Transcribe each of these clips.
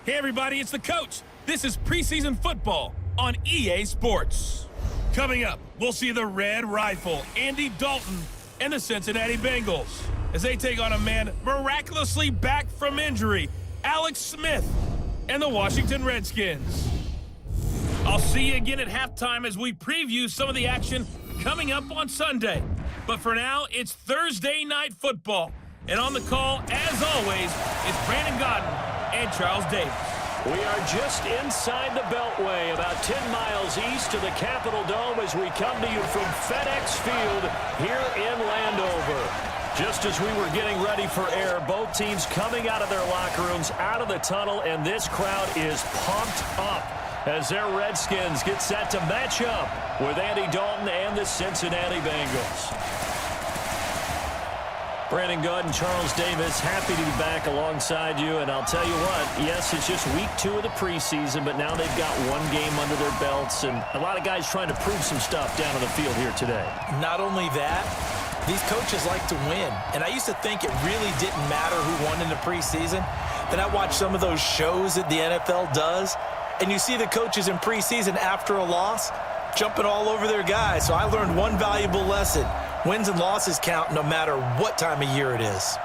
Hey everybody, it's the coach. This is preseason football on EA Sports. Coming up, we'll see the Red Rifle, Andy Dalton, and the Cincinnati Bengals as they take on a man miraculously back from injury, Alex Smith, and the Washington Redskins. I'll see you again at halftime as we preview some of the action coming up on Sunday. But for now, it's Thursday Night Football. And on the call, as always, it's Brandon Godden and Charles Davis. We are just inside the Beltway, about 10 miles east of the Capitol Dome as we come to you from FedEx Field here in Landover. Just as we were getting ready for air, both teams coming out of their locker rooms, out of the tunnel, and this crowd is pumped up as their Redskins get set to match up with Andy Dalton and the Cincinnati Bengals. Brandon Godden, Charles Davis, happy to be back alongside you. And I'll tell you what, yes, it's just week 2 of the preseason, but now they've got one game under their belts, and a lot of guys trying to prove some stuff down on the field here today. Not only that, these coaches like to win. And I used to think it really didn't matter who won in the preseason. Then I watched some of those shows that the NFL does, and you see the coaches in preseason after a loss jumping all over their guys. So I learned one valuable lesson. Wins and losses count no matter what time of year it is.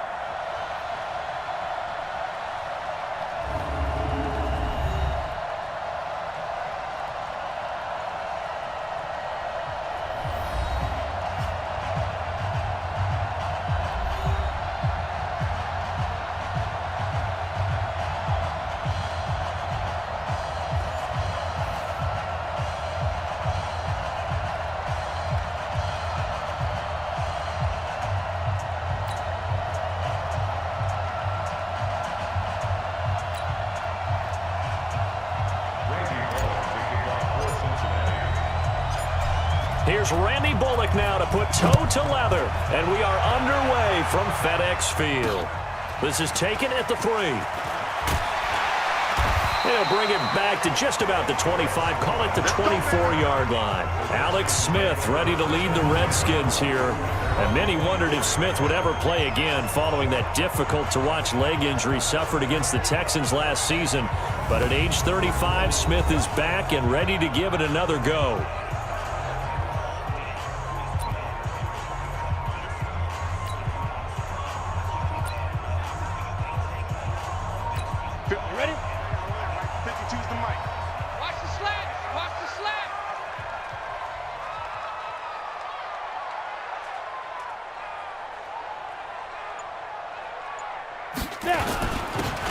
Here's Randy Bullock now to put toe to leather, and we are underway from FedEx Field. This is taken at the 3. He'll bring it back to just about the 25, call it the 24-yard line. Alex Smith ready to lead the Redskins here, and many wondered if Smith would ever play again following that difficult-to-watch leg injury suffered against the Texans last season. But at age 35, Smith is back and ready to give it another go.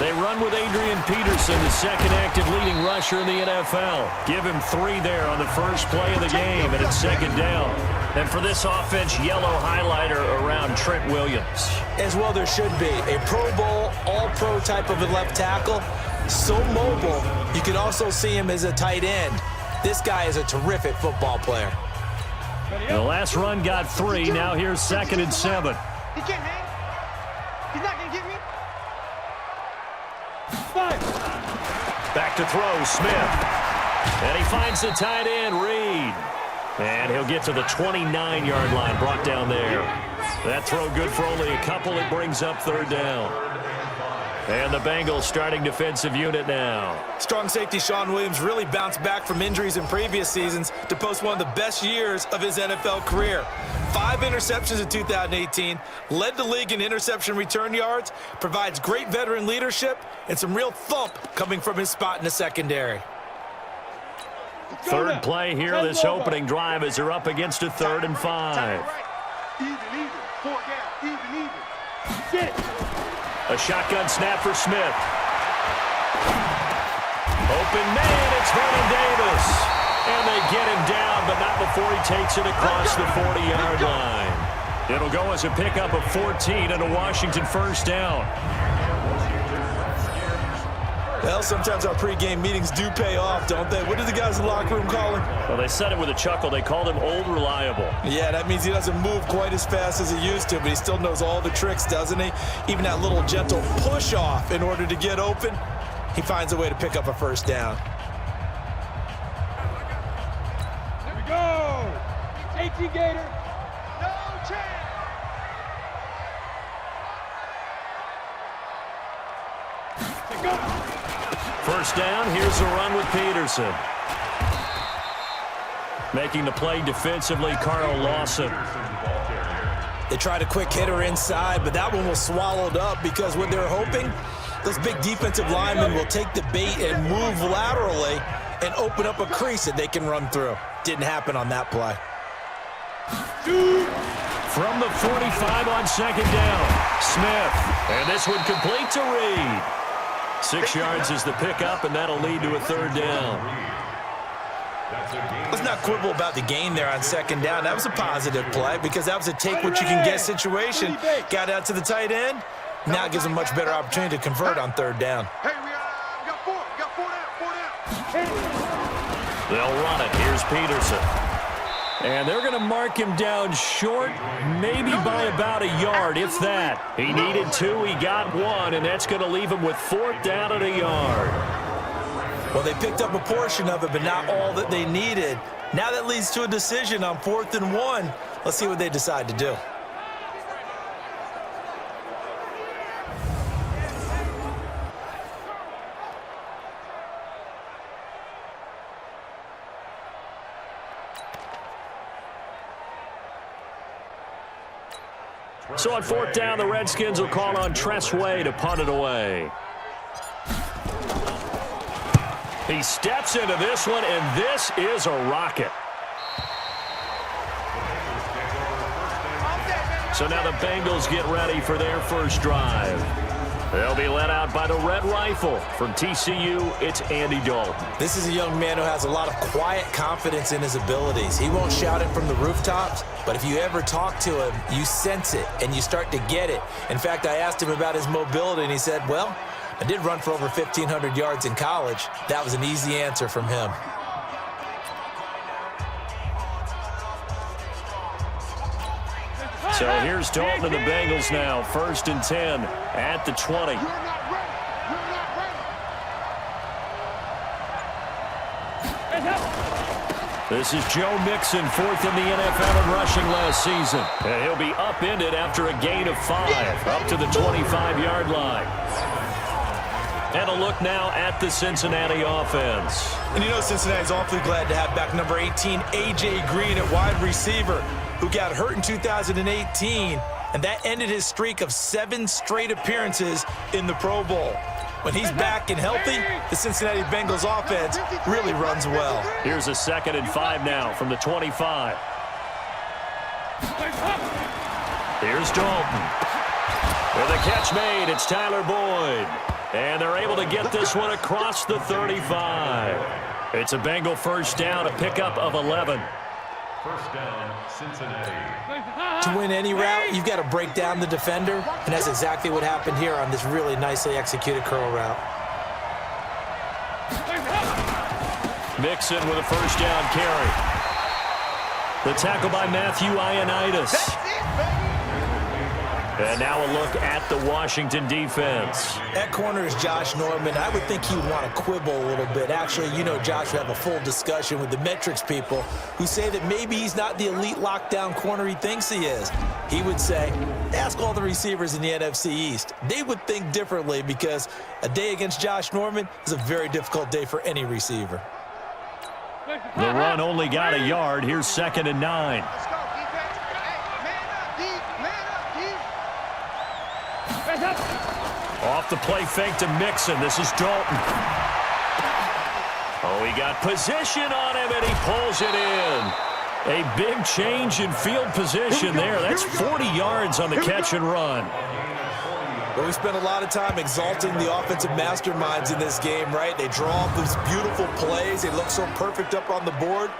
They run with Adrian Peterson, the second active leading rusher in the NFL. Give him 3 there on the first play of the game, and it's second down. And for this offense, yellow highlighter around Trent Williams. As well there should be. A Pro Bowl, all-pro type of a left tackle. So mobile, you can also see him as a tight end. This guy is a terrific football player. The last run got 3. Now here's 2nd and 7. He can't hang. He's not going to get me. Back to throw, Smith. And he finds the tight end, Reed. And he'll get to the 29-yard line, brought down there. That throw good for only a couple. It brings up 3rd down. And the Bengals starting defensive unit now. Strong safety Sean Williams really bounced back from injuries in previous seasons to post one of the best years of his NFL career. 5 interceptions in 2018, led the league in interception return yards, provides great veteran leadership, and some real thump coming from his spot in the secondary. 3rd play here, this opening drive as they're up against a 3rd and 5. Even. 4 down. Even. Get it. A shotgun snap for Smith. Open man, it's Vernon Davis. And they get him down, but not before he takes it across the 40-yard line. It'll go as a pickup of 14 and a Washington first down. Well, sometimes our pregame meetings do pay off, don't they? What do the guys in the locker room call him? Well, they said it with a chuckle. They called him Old Reliable. Yeah, that means he doesn't move quite as fast as he used to, but he still knows all the tricks, doesn't he? Even that little gentle push-off in order to get open, he finds a way to pick up a first down. Here we go. AT Gator. No chance. first down. Here's the run with Peterson. Making the play defensively, Carl Lawson. They tried a quick hitter inside, but that one was swallowed up because what they're hoping, those big defensive linemen will take the bait and move laterally and open up a crease that they can run through. Didn't happen on that play. From the 45 on second down, Smith. And this one complete to Reed. 6 yards is the pickup, and that'll lead to a third down. Let's not quibble about the gain there on second down. That was a positive play because that was a take-what-you-can-get situation. Got out to the tight end. Now it gives them a much better opportunity to convert on third down. Hey, we got four. We got 4 down. They'll run it. Here's Peterson. And they're going to mark him down short, maybe by about a yard, if that. He needed 2, he got 1, and that's going to leave him with 4th down and a yard. Well, they picked up a portion of it, but not all that they needed. Now that leads to a decision on 4th and 1. Let's see what they decide to do. So on 4th down, the Redskins will call on Tressway to punt it away. He steps into this one, and this is a rocket. So now the Bengals get ready for their first drive. They'll be led out by the Red Rifle. From TCU, it's Andy Dalton. This is a young man who has a lot of quiet confidence in his abilities. He won't shout it from the rooftops, but if you ever talk to him, you sense it, and you start to get it. In fact, I asked him about his mobility, and he said, well, I did run for over 1,500 yards in college. That was an easy answer from him. So here's Dalton and the Bengals now. 1st and 10 at the 20. You're not ready. You're not ready. This is Joe Mixon, 4th in the NFL in rushing last season. And he'll be upended after a gain of 5, up to the 25-yard line. And a look now at the Cincinnati offense. And you know Cincinnati's awfully glad to have back number 18, A.J. Green at wide receiver, who got hurt in 2018, and that ended his streak of 7 straight appearances in the Pro Bowl. When he's back and healthy, the Cincinnati Bengals offense really runs well. Here's a 2nd and 5 now from the 25. Here's Dalton. With a catch made, it's Tyler Boyd. And they're able to get this one across the 35. It's a Bengal first down, a pickup of 11. First down, Cincinnati. To win any route, you've got to break down the defender, and that's exactly what happened here on this really nicely executed curl route. Mixon with a first down carry. The tackle by Matthew Ioannidis. And now a look at the Washington defense. At corner is Josh Norman. I would think he would want to quibble a little bit. Actually, you know Josh would have a full discussion with the metrics people who say that maybe he's not the elite lockdown corner he thinks he is. He would say, ask all the receivers in the NFC East. They would think differently because a day against Josh Norman is a very difficult day for any receiver. The run only got a yard. Here's 2nd and 9. Let's go, defense. Hey, man up, D. Man up, D. Off the play fake to Mixon. This is Dalton. Oh, he got position on him, and he pulls it in. A big change in field position there. That's 40 yards on the catch and run. Well, we spent a lot of time exalting the offensive masterminds in this game, right? They draw up these beautiful plays. They look so perfect up on the board.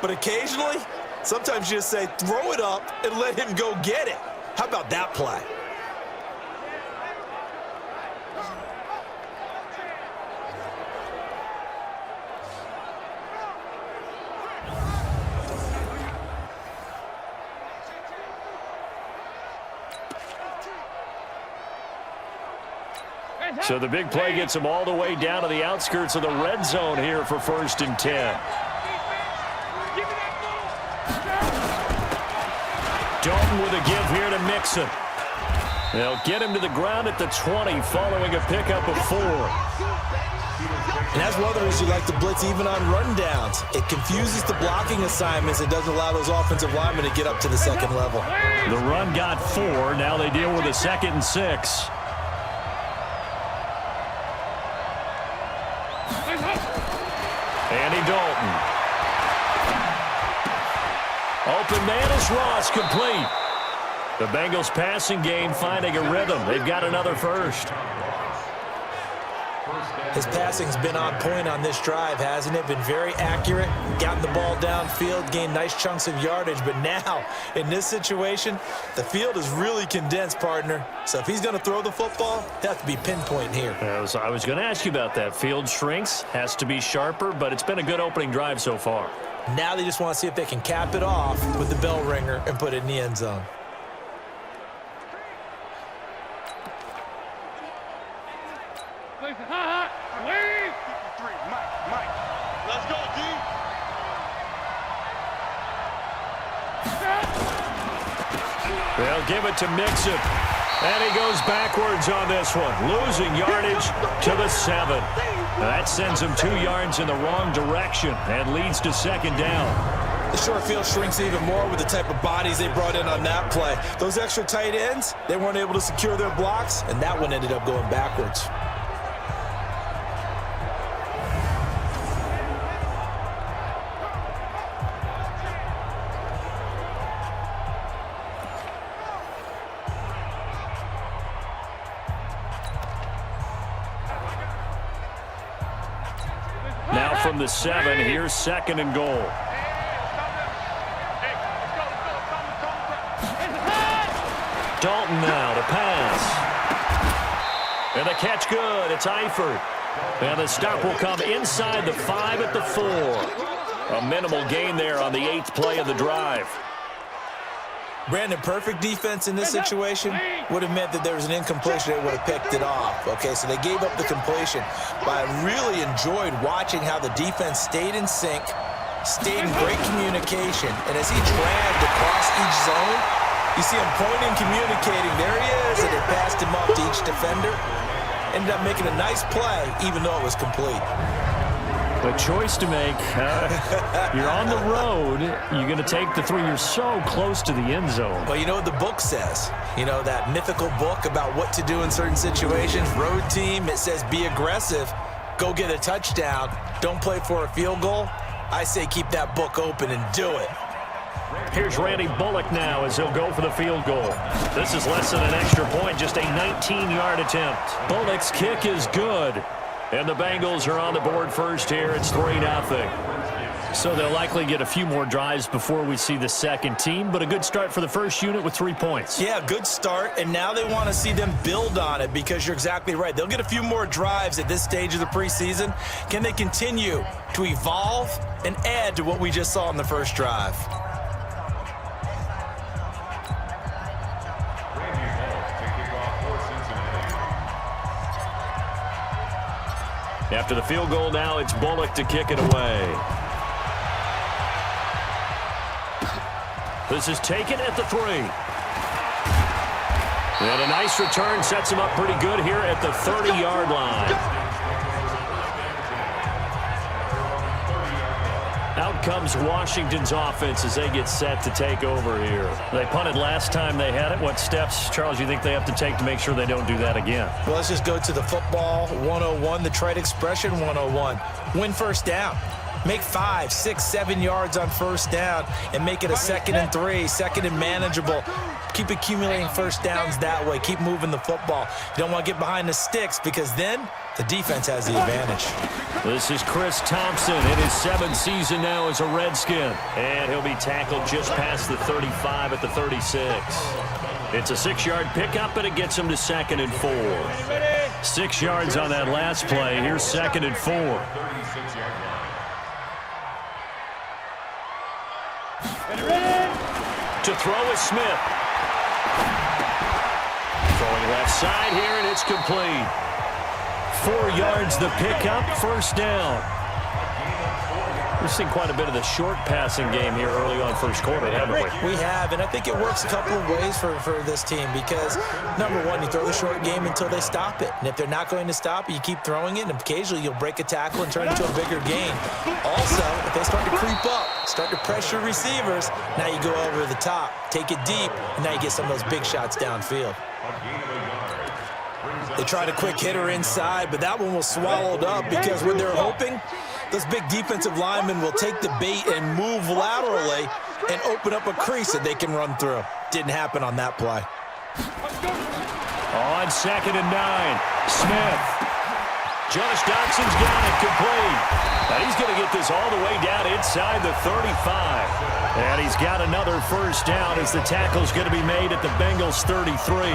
But occasionally, sometimes you just say, throw it up and let him go get it. How about that play? So the big play gets him all the way down to the outskirts of the red zone here for 1st and 10. Dalton with a give here to Mixon. They'll get him to the ground at the 20 following a pickup of 4. And that's one of the reasons you like to blitz even on rundowns. It confuses the blocking assignments. It doesn't allow those offensive linemen to get up to the second level. The run got 4. Now they deal with a 2nd and 6. Andy Dalton. Open man is Ross, complete. The Bengals passing game finding a rhythm. They've got another first. His passing's been on point on this drive, hasn't it? Been very accurate, gotten the ball downfield, gained nice chunks of yardage. But now, in this situation, the field is really condensed, partner. So if he's going to throw the football, he'll have to be pinpoint here. I was going to ask you about that. Field shrinks, has to be sharper, but it's been a good opening drive so far. Now they just want to see if they can cap it off with the bell ringer and put it in the end zone. Let's go, D. They'll give it to Mixon. And he goes backwards on this one, losing yardage to the 7. That sends him 2 yards in the wrong direction and leads to 2nd down. The short field shrinks even more with the type of bodies they brought in on that play. Those extra tight ends, they weren't able to secure their blocks, and that one ended up going backwards. Now from the 7, here's 2nd and goal. Dalton now to pass. And the catch good. It's Eifert. And the stop will come inside the 5 at the 4. A minimal gain there on the 8th play of the drive. Brandon, perfect defense in this situation would have meant that there was an incompletion. They would have picked it off. Okay, so they gave up the completion. But I really enjoyed watching how the defense stayed in sync, stayed in great communication. And as he dragged across each zone, you see him pointing, communicating. There he is, and they passed him off to each defender. Ended up making a nice play, even though it was complete. A choice to make. You're on the road. You're going to take the 3. You're so close to the end zone. Well, you know what the book says. You know, that mythical book about what to do in certain situations. Road team, it says be aggressive. Go get a touchdown. Don't play for a field goal. I say keep that book open and do it. Here's Randy Bullock now as he'll go for the field goal. This is less than an extra point, just a 19-yard attempt. Bullock's kick is good. And the Bengals are on the board first here. It's 3-0. So they'll likely get a few more drives before we see the second team, but a good start for the first unit with 3 points. Yeah, good start, and now they want to see them build on it because you're exactly right. They'll get a few more drives at this stage of the preseason. Can they continue to evolve and add to what we just saw in the first drive? After the field goal now, it's Bullock to kick it away. This is taken at the 3. And a nice return sets him up pretty good here at the 30-yard line. Out comes Washington's offense as they get set to take over here. They punted last time they had it. What steps, Charles, you think they have to take to make sure they don't do that again? Well, let's just go to the football 101, the trite expression 101. Win first down. Make 5, 6, 7 yards on first down and make it a 2nd and 3, 2nd and manageable. Keep accumulating first downs that way. Keep moving the football. You don't want to get behind the sticks because then the defense has the advantage. This is Chris Thompson in his 7th season now as a Redskin. And he'll be tackled just past the 35 at the 36. It's a 6-yard pickup, and it gets him to 2nd and 4. 6 yards on that last play. Here's 2nd and 4. To throw is Smith. Throwing left side here, and it's complete. 4 yards the pickup, first down. We've seen quite a bit of the short passing game here early on first quarter, haven't we? We have, and I think it works a couple of ways for this team because, number one, you throw the short game until they stop it. And if they're not going to stop it, you keep throwing it, and occasionally you'll break a tackle and turn it into a bigger gain. Also, if they start to creep up, start to pressure receivers, now you go over the top, take it deep, and now you get some of those big shots downfield. They tried a quick hitter inside, but that one was swallowed up because when they're hoping, those big defensive linemen will take the bait and move laterally and open up a crease that they can run through. Didn't happen on that play. On 2nd and 9, Smith. Josh Dotson's got it complete. And he's going to get this all the way down inside the 35. And he's got another first down as the tackle's going to be made at the Bengals 33.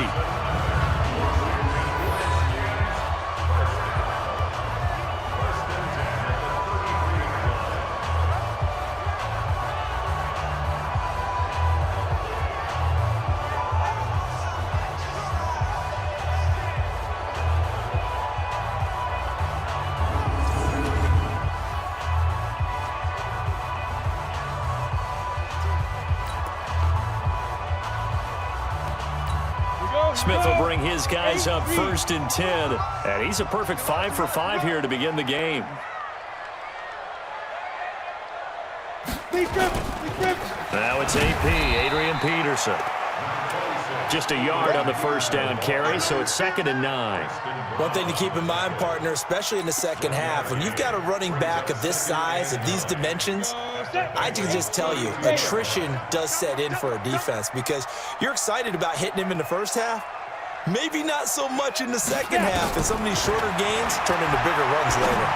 Smith will bring his guys up 1st and 10. And he's a perfect 5 for 5 here to begin the game. Now it's AP, Adrian Peterson. Just a yard on the first down carry, so it's 2nd and 9. One thing to keep in mind, partner, especially in the second half, when you've got a running back of this size, of these dimensions, I can just tell you, attrition does set in for a defense because you're excited about hitting him in the first half. Maybe not so much in the second half, and some of these shorter gains turn into bigger runs later.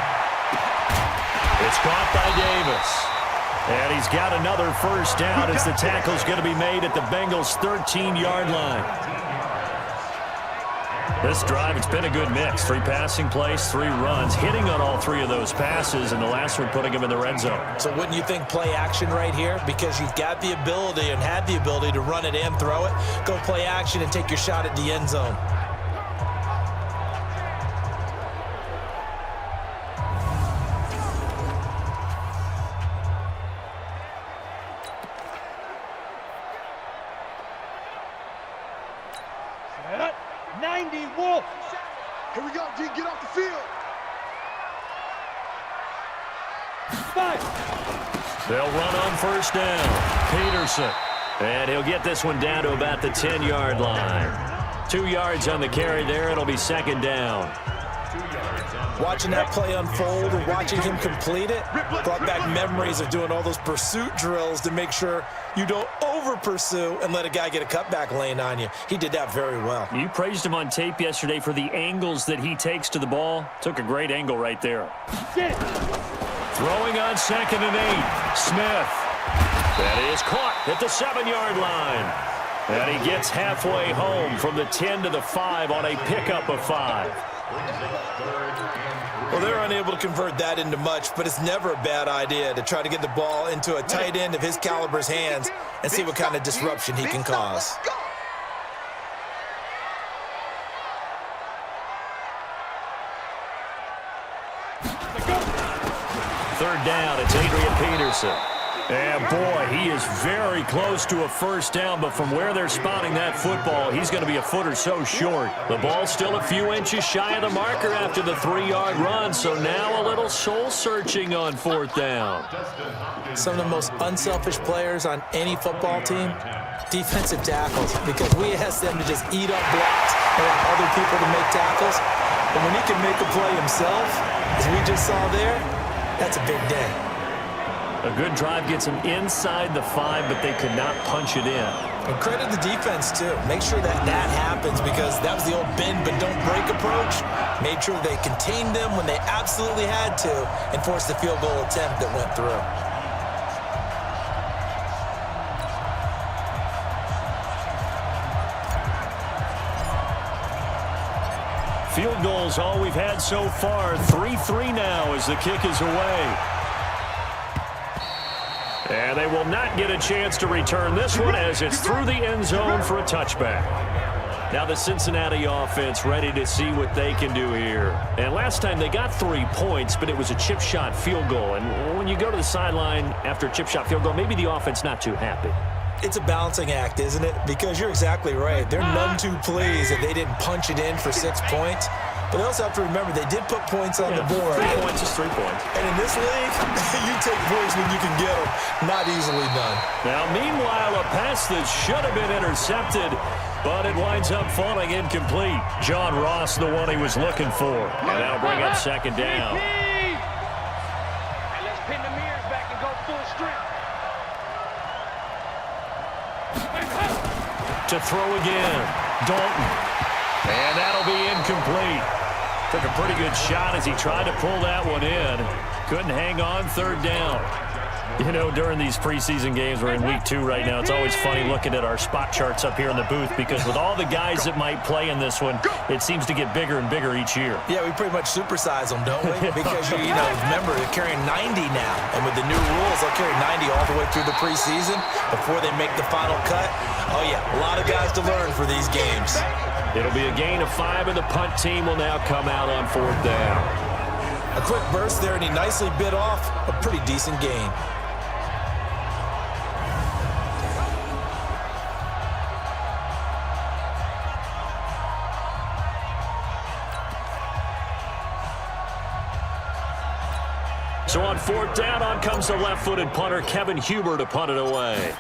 It's caught by Davis. And he's got another first down as the tackle's going to be made at the Bengals' 13-yard line. This drive, it's been a good mix. 3 passing plays, 3 runs, hitting on all 3 of those passes, and the last one putting him in the red zone. So wouldn't you think play action right here? Because you've got the ability and had the ability to run it and throw it. Go play action and take your shot at the end zone. Here we go, D. Get off the field. They'll run on first down. Peterson. And he'll get this one down to about the 10-yard line. 2 yards on the carry there. It'll be 2nd down. Watching that play unfold and watching him complete it brought back memories of doing all those pursuit drills to make sure you don't over-pursue and let a guy get a cutback lane on you. He did that very well. You praised him on tape yesterday for the angles that he takes to the ball. Took a great angle right there. Throwing on 2nd and 8. Smith. That is caught at the 7-yard line. And he gets halfway home from the 10 to the 5 on a pickup of 5. Well, they're unable to convert that into much, but it's never a bad idea to try to get the ball into a tight end of his caliber's hands and see what kind of disruption he can cause. Third down, it's Adrian Peterson. And boy, he is very close to a first down, but from where they're spotting that football, he's going to be a foot or so short. The ball's still a few inches shy of the marker after the 3-yard run, so now a little soul-searching on 4th down. Some of the most unselfish players on any football team, defensive tackles, because we ask them to just eat up blocks and allow other people to make tackles. But when he can make a play himself, as we just saw there, that's a big day. A good drive gets them inside the 5, but they could not punch it in. And credit the defense, too. Make sure that happens because that was the old bend but don't break approach. Made sure they contained them when they absolutely had to and forced the field goal attempt that went through. Field goals all we've had so far. 3-3 now as the kick is away. And they will not get a chance to return this one as it's through the end zone for a touchback. Now the Cincinnati offense ready to see what they can do here. And last time they got 3 points, but it was a chip shot field goal. And when you go to the sideline after a chip shot field goal, maybe the offense not too happy. It's a balancing act, isn't it? Because you're exactly right. They're none too pleased that they didn't punch it in for 6 points. But they also have to remember they did put points on the board. 3 points is 3 points. And in this league, you take points when you can get them. Not easily done. Now, meanwhile, a pass that should have been intercepted, but it winds up falling incomplete. John Ross, the one he was looking for. And that'll bring up second down. And let's pin the mirrors back and go full strength. To throw again, Dalton. And that'll be incomplete. Took a pretty good shot as he tried to pull that one in. Couldn't hang on, third down. You know, during these preseason games, we're in week 2 right now, it's always funny looking at our spot charts up here in the booth because with all the guys that might play in this one, it seems to get bigger and bigger each year. Yeah, we pretty much supersize them, don't we? Because, you know, remember, they're carrying 90 now. And with the new rules, they'll carry 90 all the way through the preseason before they make the final cut. Oh, yeah, a lot of guys to learn for these games. It'll be a gain of 5, and the punt team will now come out on 4th down. A quick burst there, and he nicely bit off a pretty decent gain. So on 4th down, on comes the left-footed punter, Kevin Huber, to punt it away.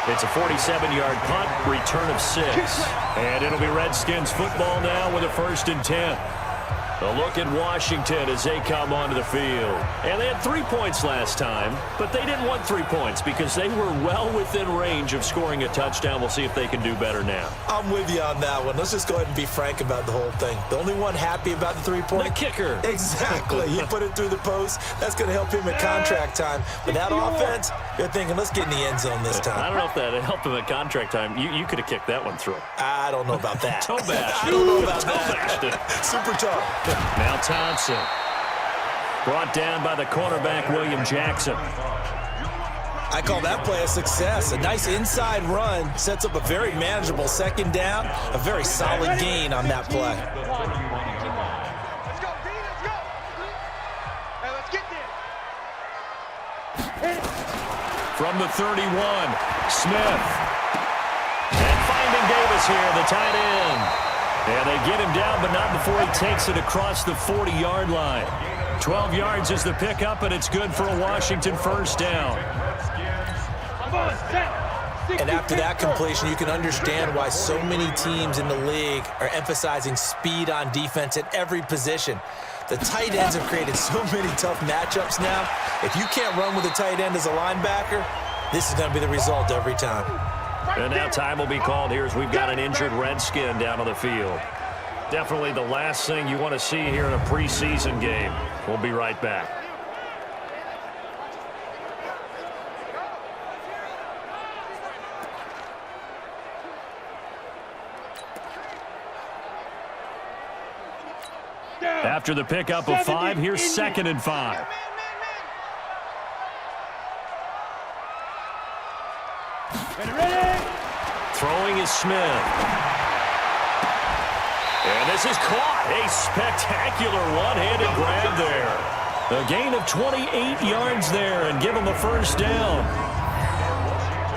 It's a 47-yard punt, return of 6. And it'll be Redskins football now with a 1st and 10. A look at Washington as they come onto the field. And they had 3 points last time, but they didn't want 3 points because they were well within range of scoring a touchdown. We'll see if they can do better now. I'm with you on that one. Let's just go ahead and be frank about the whole thing. The only one happy about the 3-point? The kicker. Exactly. He put it through the post. That's going to help him at contract time. But that offense, they're thinking, let's get in the end zone this time. I don't know if that helped him at contract time. You could have kicked that one through. I don't know about that. Toe bash. I don't know about that. Super tough. Now Thompson. Brought down by the cornerback, William Jackson. I call that play a success. A nice inside run sets up a very manageable 2nd down. A very solid gain on that play. Let's go, D, let's go. Hey, let's get there. From the 31, Smith. And finding Davis here, the tight end. And they get him down, but not before he takes it across the 40-yard line. 12 yards is the pickup, and it's good for a Washington 1st down. And after that completion, you can understand why so many teams in the league are emphasizing speed on defense at every position. The tight ends have created so many tough matchups now. If you can't run with a tight end as a linebacker, this is going to be the result every time. And now time will be called here as we've got an injured Redskin down on the field. Definitely the last thing you want to see here in a preseason game. We'll be right back. After the pickup of 5, here's 2nd and 5. Throwing is Smith. And this is caught. A spectacular one-handed grab there. A gain of 28 yards there and give him a 1st down.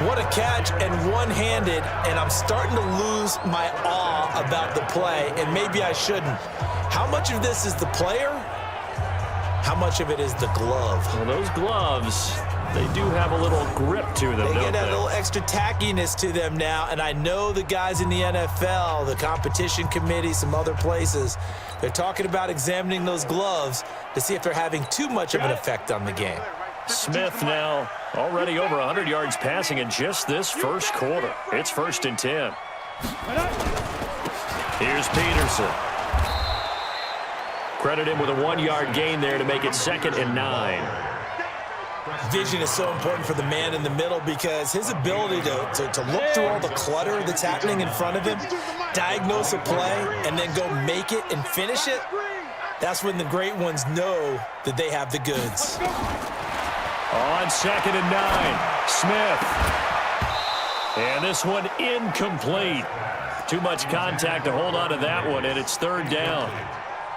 What a catch and one-handed, and I'm starting to lose my awe about the play, and maybe I shouldn't. How much of this is the player? How much of it is the glove? Well, those gloves, they do have a little grip to them, They don't get that they? little extra tackiness to them now, and I know the guys in the NFL, the competition committee, some other places, they're talking about examining those gloves to see if they're having too much of an effect on the game. Smith now already over 100 yards passing in just this 1st quarter. It's 1st and 10. Here's Peterson. Credit him with a 1-yard gain there to make it 2nd and 9. Vision is so important for the man in the middle because his ability to look through all the clutter that's happening in front of him, diagnose a play, and then go make it and finish it, That's when the great ones know that they have the goods. On 2nd and 9, Smith. And this one incomplete. Too much contact to hold on to that one, and it's 3rd down.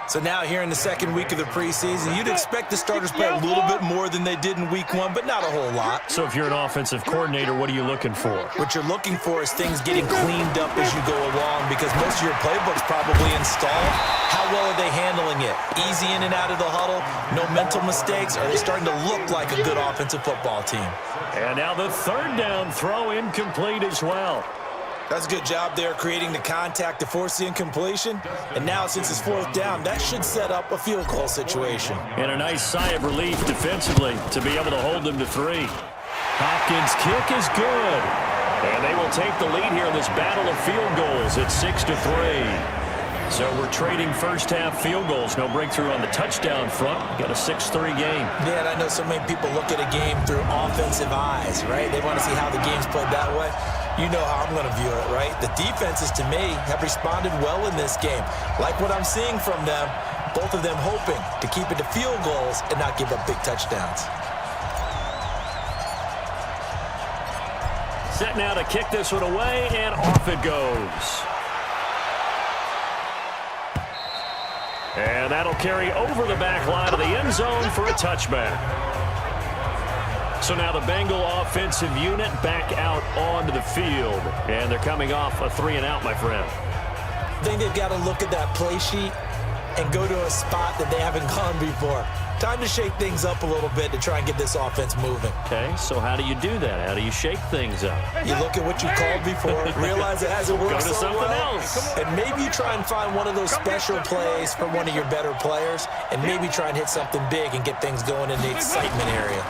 So now here in the 2nd week of the preseason, you'd expect the starters to play a little bit more than they did in week 1, but not a whole lot. So if you're an offensive coordinator, what are you looking for? What you're looking for is things getting cleaned up as you go along, because most of your playbook's probably installed. How well are they handling it? Easy in and out of the huddle? No mental mistakes? Are they starting to look like a good offensive football team? And now the 3rd down throw incomplete as well. That's a good job there creating the contact to force the incompletion. And now since it's 4th down, that should set up a field goal situation. And a nice sigh of relief defensively to be able to hold them to 3. Hopkins' kick is good. And they will take the lead here in this battle of field goals at 6-3. So we're trading first-half field goals. No breakthrough on the touchdown front. Got a 6-3 game. Yeah, and I know so many people look at a game through offensive eyes, right? They want to see how the game's played that way. You know how I'm going to view it, right? The defenses, to me, have responded well in this game. Like what I'm seeing from them, both of them hoping to keep it to field goals and not give up big touchdowns. Set now to kick this one away, and off it goes. And that'll carry over the back line of the end zone for a touchback. So now the Bengal offensive unit back out onto the field. And they're coming off a 3-and-out, my friend. I think they've got to look at that play sheet and go to a spot that they haven't gone before. Time to shake things up a little bit to try and get this offense moving. Okay, so how do you do that? How do you shake things up? You look at what you called before, realize it hasn't worked Go to so something well, else. and maybe you try and find one of those special plays from one of your better players, and maybe try and hit something big and get things going in the excitement area.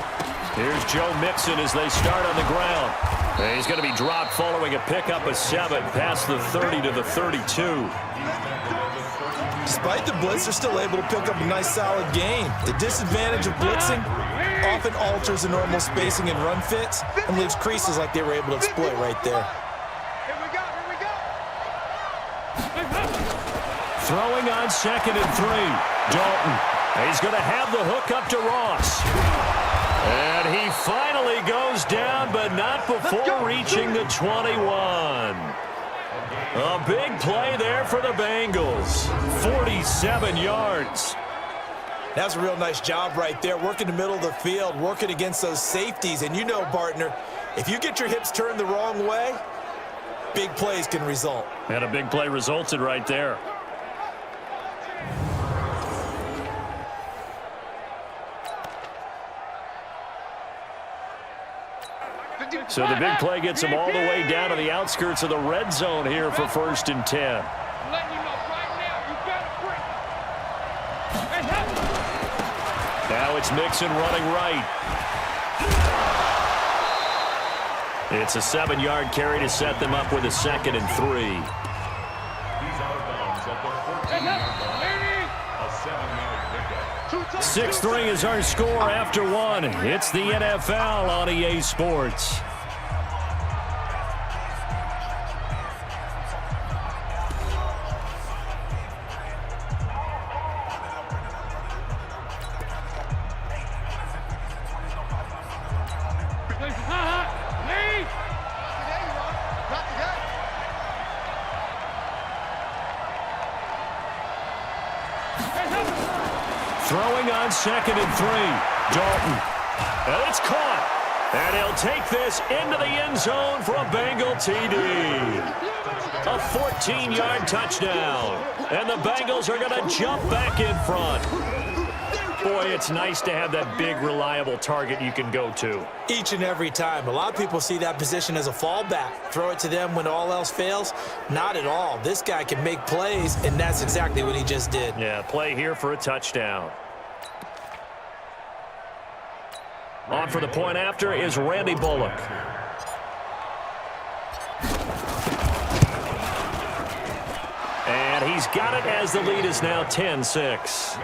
Here's Joe Mixon as they start on the ground. And he's going to be dropped following a pickup of 7 past the 30 to the 32. Despite the blitz, they're still able to pick up a nice, solid gain. The disadvantage of blitzing often alters the normal spacing and run fits and leaves creases like they were able to exploit right there. Here we go, here we go. Throwing on 2nd and 3. Dalton. He's going to have the hook up to Ross. And he finally goes down, but not before reaching the 21. A big play there for the Bengals. 47 yards. That's a real nice job right there, working the middle of the field, working against those safeties. And you know, partner, if you get your hips turned the wrong way, big plays can result. And a big play resulted right there. So the big play gets him all the way down to the outskirts of the red zone here for 1st and 10. I'm letting you know right now, you better break. Hey, help. Now it's Mixon running right. It's a 7-yard carry to set them up with a 2nd and 3. He's out of bounds at the 14-yard line. A 7-yard pickup. 6-3 is our score after 1. It's the NFL on EA Sports. Throwing on 2nd and 3. Dalton. And it's caught. And he'll take this into the end zone for a Bengal TD. A 14-yard touchdown. And the Bengals are going to jump back in front. Boy, it's nice to have that big, reliable target you can go to. Each and every time. A lot of people see that position as a fallback. Throw it to them when all else fails. Not at all. This guy can make plays, and that's exactly what he just did. Yeah, play here for a touchdown. On for the point after is Randy Bullock. And he's got it as the lead is now 10-6.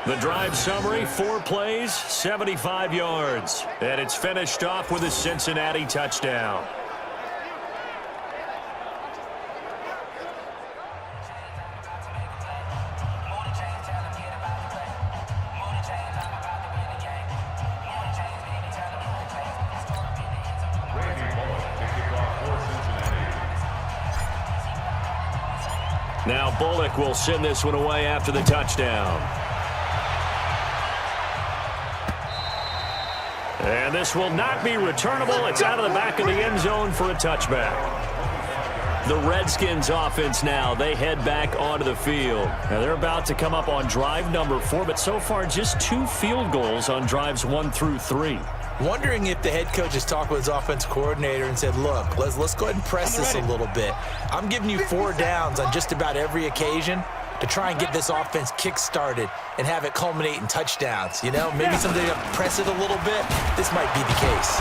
The drive summary, 4 plays, 75 yards. And it's finished off with a Cincinnati touchdown. Now Bullock will send this one away after the touchdown. And this will not be returnable. It's out of the back of the end zone for a touchback. The Redskins offense now, they head back onto the field. Now they're about to come up on drive number 4, but so far just 2 field goals on drives 1 through 3. Wondering if the head coach has talked with his offensive coordinator and said, look, let's go ahead and press this a little bit. I'm giving you 4 downs on just about every occasion to try and get this offense kick-started and have it culminate in touchdowns. You know, maybe something to press it a little bit. This might be the case.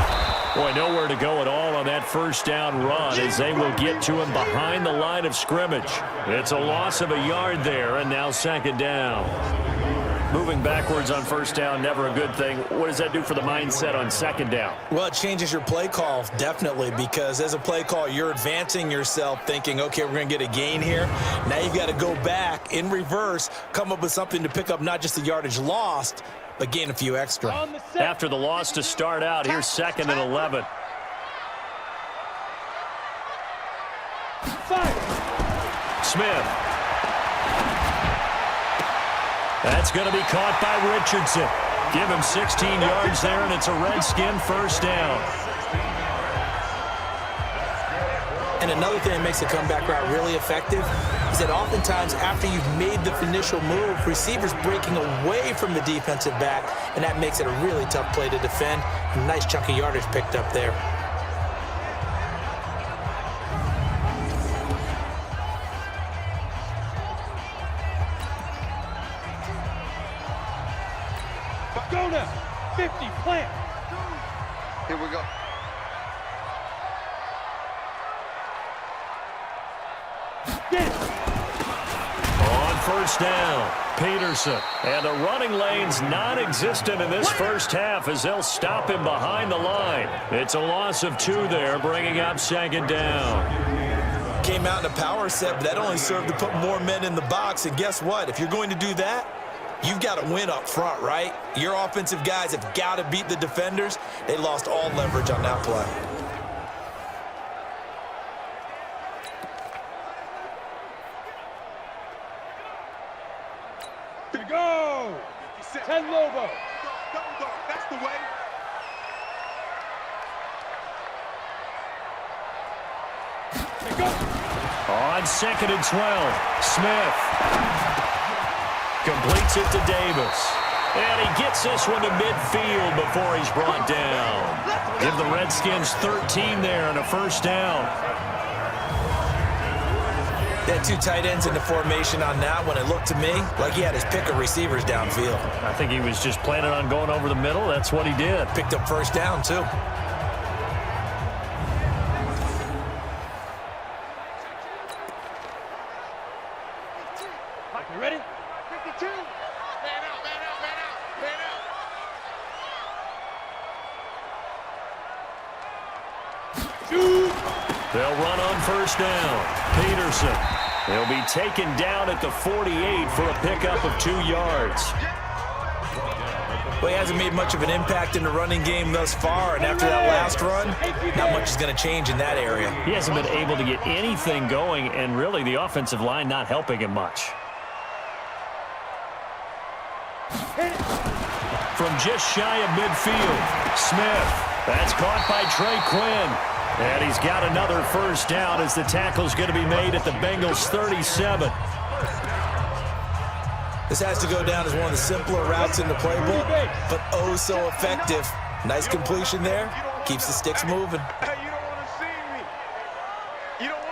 Boy, nowhere to go at all on that first down run as they will get to him behind the line of scrimmage. It's a loss of a yard there, and now second down. Moving backwards on first down, never a good thing. What does that do for the mindset on second down? Well, it changes your play call, definitely, because as a play call, you're advancing yourself thinking, okay, we're going to get a gain here. Now you've got to go back in reverse, come up with something to pick up not just the yardage lost, but gain a few extra. After the loss to start out, here's 2nd and 11. Smith. That's going to be caught by Richardson. Give him 16 yards there, and it's a Redskin first down. And another thing that makes the comeback route really effective is that oftentimes after you've made the initial move, receivers breaking away from the defensive back, and that makes it a really tough play to defend. A nice chunk of yardage picked up there. Go now. 50, plant. Here we go. On first down, Peterson. And the running lane's non-existent in this first half as they'll stop him behind the line. It's a loss of 2 there, bringing up second down. Came out in a power set, but that only served to put more men in the box. And guess what? If you're going to do that, you've got to win up front, right? Your offensive guys have got to beat the defenders. They lost all leverage on that play. To go. 10 Lobo. That's the way. Go. On 2nd and 12, Smith. Completes it to Davis. And he gets this one to midfield before he's brought down. Give the Redskins 13 there and a first down. They had 2 tight ends in the formation on that one. It looked to me like he had his pick of receivers downfield. I think he was just planning on going over the middle. That's what he did. Picked up first down, too. You ready? 52. Man out, man out, man out, man out. Shoot. They'll run on first down. Peterson. He'll be taken down at the 48 for a pickup of 2 yards. Well, he hasn't made much of an impact in the running game thus far, and after that last run, not much is going to change in that area. He hasn't been able to get anything going, and really the offensive line not helping him much. From just shy of midfield, Smith. That's caught by Trey Quinn. And he's got another first down as the tackle's going to be made at the Bengals 37. This has to go down as one of the simpler routes in the playbook, but oh so effective. Nice completion there. Keeps the sticks moving. Hey, you don't want to see me. You don't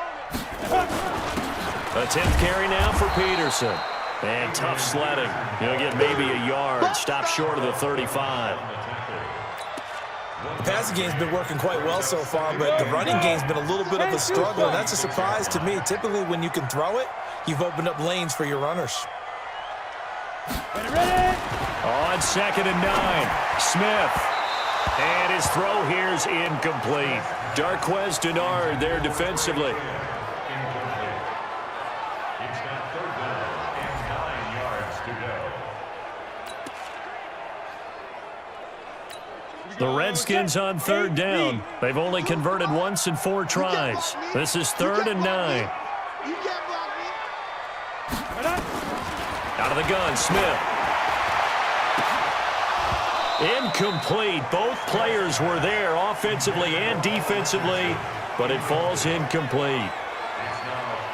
want it. A 10th carry now for Peterson. And tough sledding. He'll get maybe a yard. Stop short of the 35. The passing game's been working quite well so far, but the running game's been a little bit of a struggle, and that's a surprise to me. Typically, when you can throw it, you've opened up lanes for your runners. Ready? On 2nd and 9, Smith. And his throw here's incomplete. Darquez Denard there defensively. It's got 3rd down and 9 yards to go. The Redskins on 3rd down. They've only converted once in 4 tries. This is 3rd and 9. You can't block me. Out of the gun, Smith. Incomplete. Both players were there offensively and defensively, but it falls incomplete.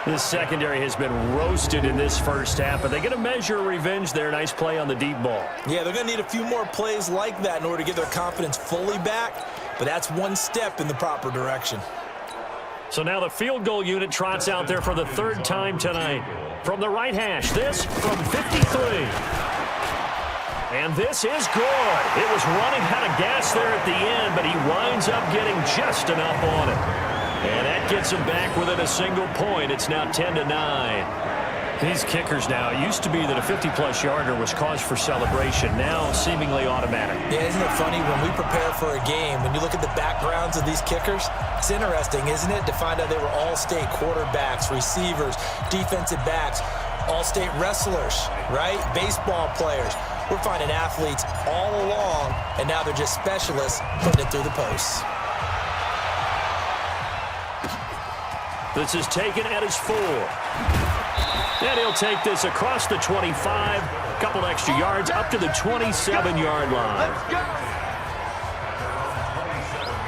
This secondary has been roasted in this first half, but they get a measure of revenge there. Nice play on the deep ball. Yeah, they're going to need a few more plays like that in order to get their confidence fully back, but that's one step in the proper direction. So now the field goal unit trots out there for the third time tonight. From the right hash, this from 53. And this is good. It was running out of gas there at the end, but he winds up getting just enough on it. And that gets him back within a single point. It's now 10-9. These kickers now, it used to be that a 50-plus yarder was cause for celebration. Now seemingly automatic. Yeah, isn't it funny when we prepare for a game, when you look at the backgrounds of these kickers, it's interesting, isn't it, to find out they were all-state quarterbacks, receivers, defensive backs, all-state wrestlers, right? Baseball players. We're finding athletes all along, and now they're just specialists putting it through the posts. This is taken at his 4. And he'll take this across the 25, a couple extra yards up to the 27-yard line.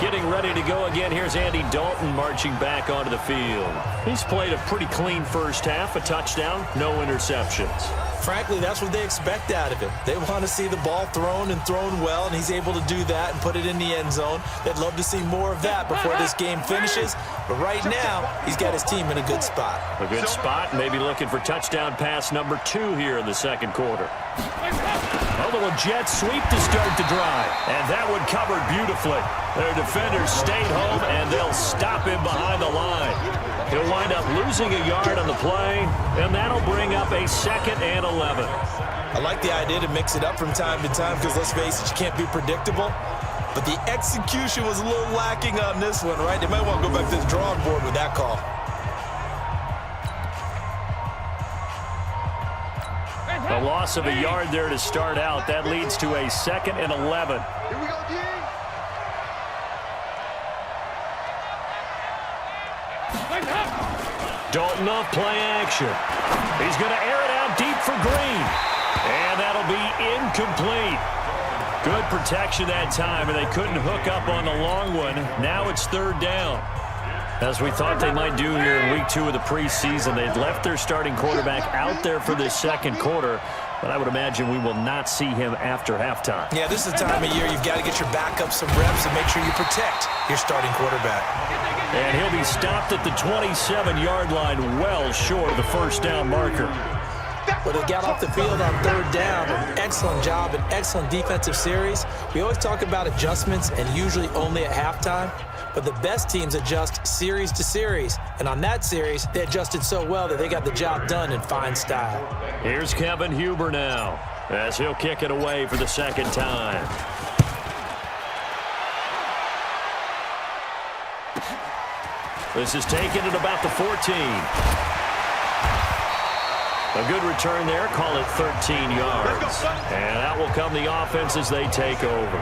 Getting ready to go again. Here's Andy Dalton marching back onto the field. He's played a pretty clean first half, a touchdown, no interceptions. Frankly, that's what they expect out of him. They want to see the ball thrown and thrown well, and he's able to do that and put it in the end zone. They'd love to see more of that before this game finishes. But right now, he's got his team in a good spot. A good spot, maybe looking for touchdown pass number 2 here in the second quarter. A little jet sweep to start the drive. And that one covered beautifully. Their defenders stayed home, and they'll stop him behind the line. He'll wind up losing a yard on the play, and that'll bring up a 2nd and 11. I like the idea to mix it up from time to time because, let's face it, you can't be predictable. But the execution was a little lacking on this one, right? They might want to go back to the drawing board with that call. A loss of a yard there to start out. That leads to a 2nd and 11. Here we go, G. Dalton off play action. He's going to air it out deep for Green. And that'll be incomplete. Good protection that time, and they couldn't hook up on the long one. Now it's 3rd down. As we thought they might do here in week 2 of the preseason, they'd left their starting quarterback out there for this second quarter, but I would imagine we will not see him after halftime. Yeah, this is the time of year you've got to get your backup some reps and make sure you protect your starting quarterback. And he'll be stopped at the 27-yard line, well short of the first down marker. Well, they got off the field on 3rd down. Excellent job, an excellent defensive series. We always talk about adjustments and usually only at halftime, but the best teams adjust series to series. And on that series, they adjusted so well that they got the job done in fine style. Here's Kevin Huber now, as he'll kick it away for the 2nd time. This is taken at about the 14. A good return there, call it 13 yards. And out will come the offense as they take over.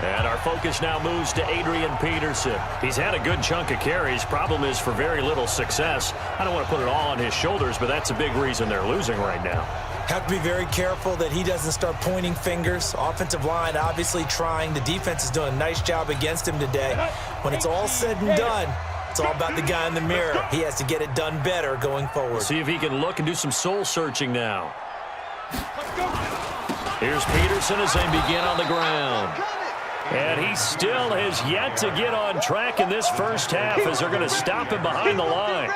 And our focus now moves to Adrian Peterson. He's had a good chunk of carries. Problem is for very little success. I don't want to put it all on his shoulders, but that's a big reason they're losing right now. Have to be very careful that he doesn't start pointing fingers. Offensive line obviously trying. The defense is doing a nice job against him today. When it's all said and done, it's all about the guy in the mirror. He has to get it done better going forward. See if he can look and do some soul-searching now. Here's Peterson as they begin on the ground. And he still has yet to get on track in this first half as they're going to stop him behind the line.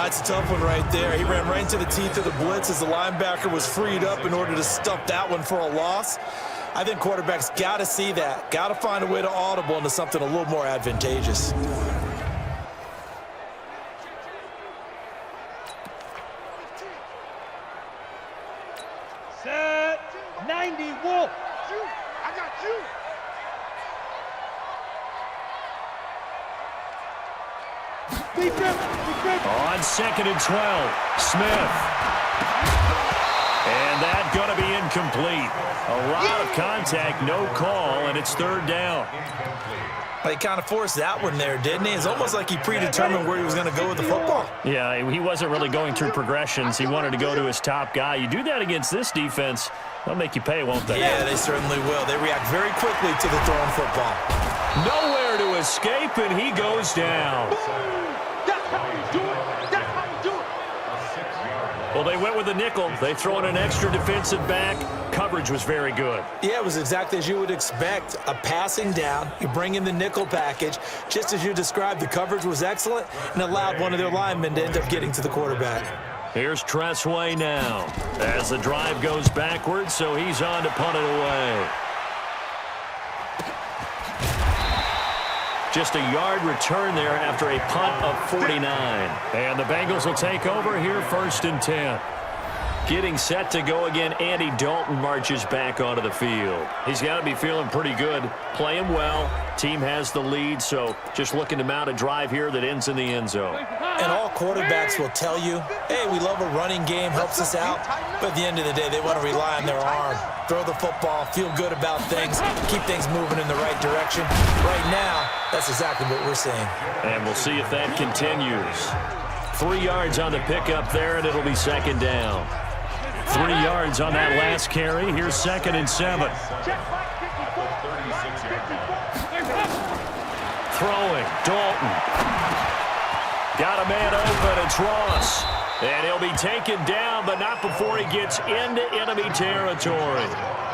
It's a tough one right there. He ran right into the teeth of the blitz as the linebacker was freed up in order to stuff that one for a loss. I think quarterbacks got to see that. Got to find a way to audible into something a little more advantageous. Set 90, Wolf. I got you. On 2nd and 12, Smith. And that's going to be incomplete. A lot of contact, no call, and it's third down. He kind of forced that one there, didn't he? It's almost like he predetermined where he was going to go with the football. Yeah, he wasn't really going through progressions. He wanted to go to his top guy. You do that against this defense, they'll make you pay, won't they? Yeah, they certainly will. They react very quickly to the thrown football. Nowhere to escape, and he goes down. That's how you do it. That's how you do it. Well, they went with the nickel. They throw in an extra defensive back. Coverage was very good. Yeah, it was exactly as you would expect. A passing down. You bring in the nickel package. Just as you described, the coverage was excellent and allowed one of their linemen to end up getting to the quarterback. Here's Tressway now as the drive goes backwards, so he's on to punt it away. Just a yard return there after a punt of 49. And the Bengals will take over here, 1st and 10. Getting set to go again, Andy Dalton marches back onto the field. He's got to be feeling pretty good, playing well. Team has the lead, so just looking to mount a drive here that ends in the end zone. And all quarterbacks will tell you, hey, we love a running game, helps us out. But at the end of the day, they want to rely on their arm. Throw the football, feel good about things, keep things moving in the right direction. Right now, that's exactly what we're seeing. And we'll see if that continues. 3 yards on the pickup there, and it'll be 2nd down. 3 yards on that last carry. Here's 2nd and 7. Throwing, Dalton. Got a man open, it's Ross. And he'll be taken down, but not before he gets into enemy territory.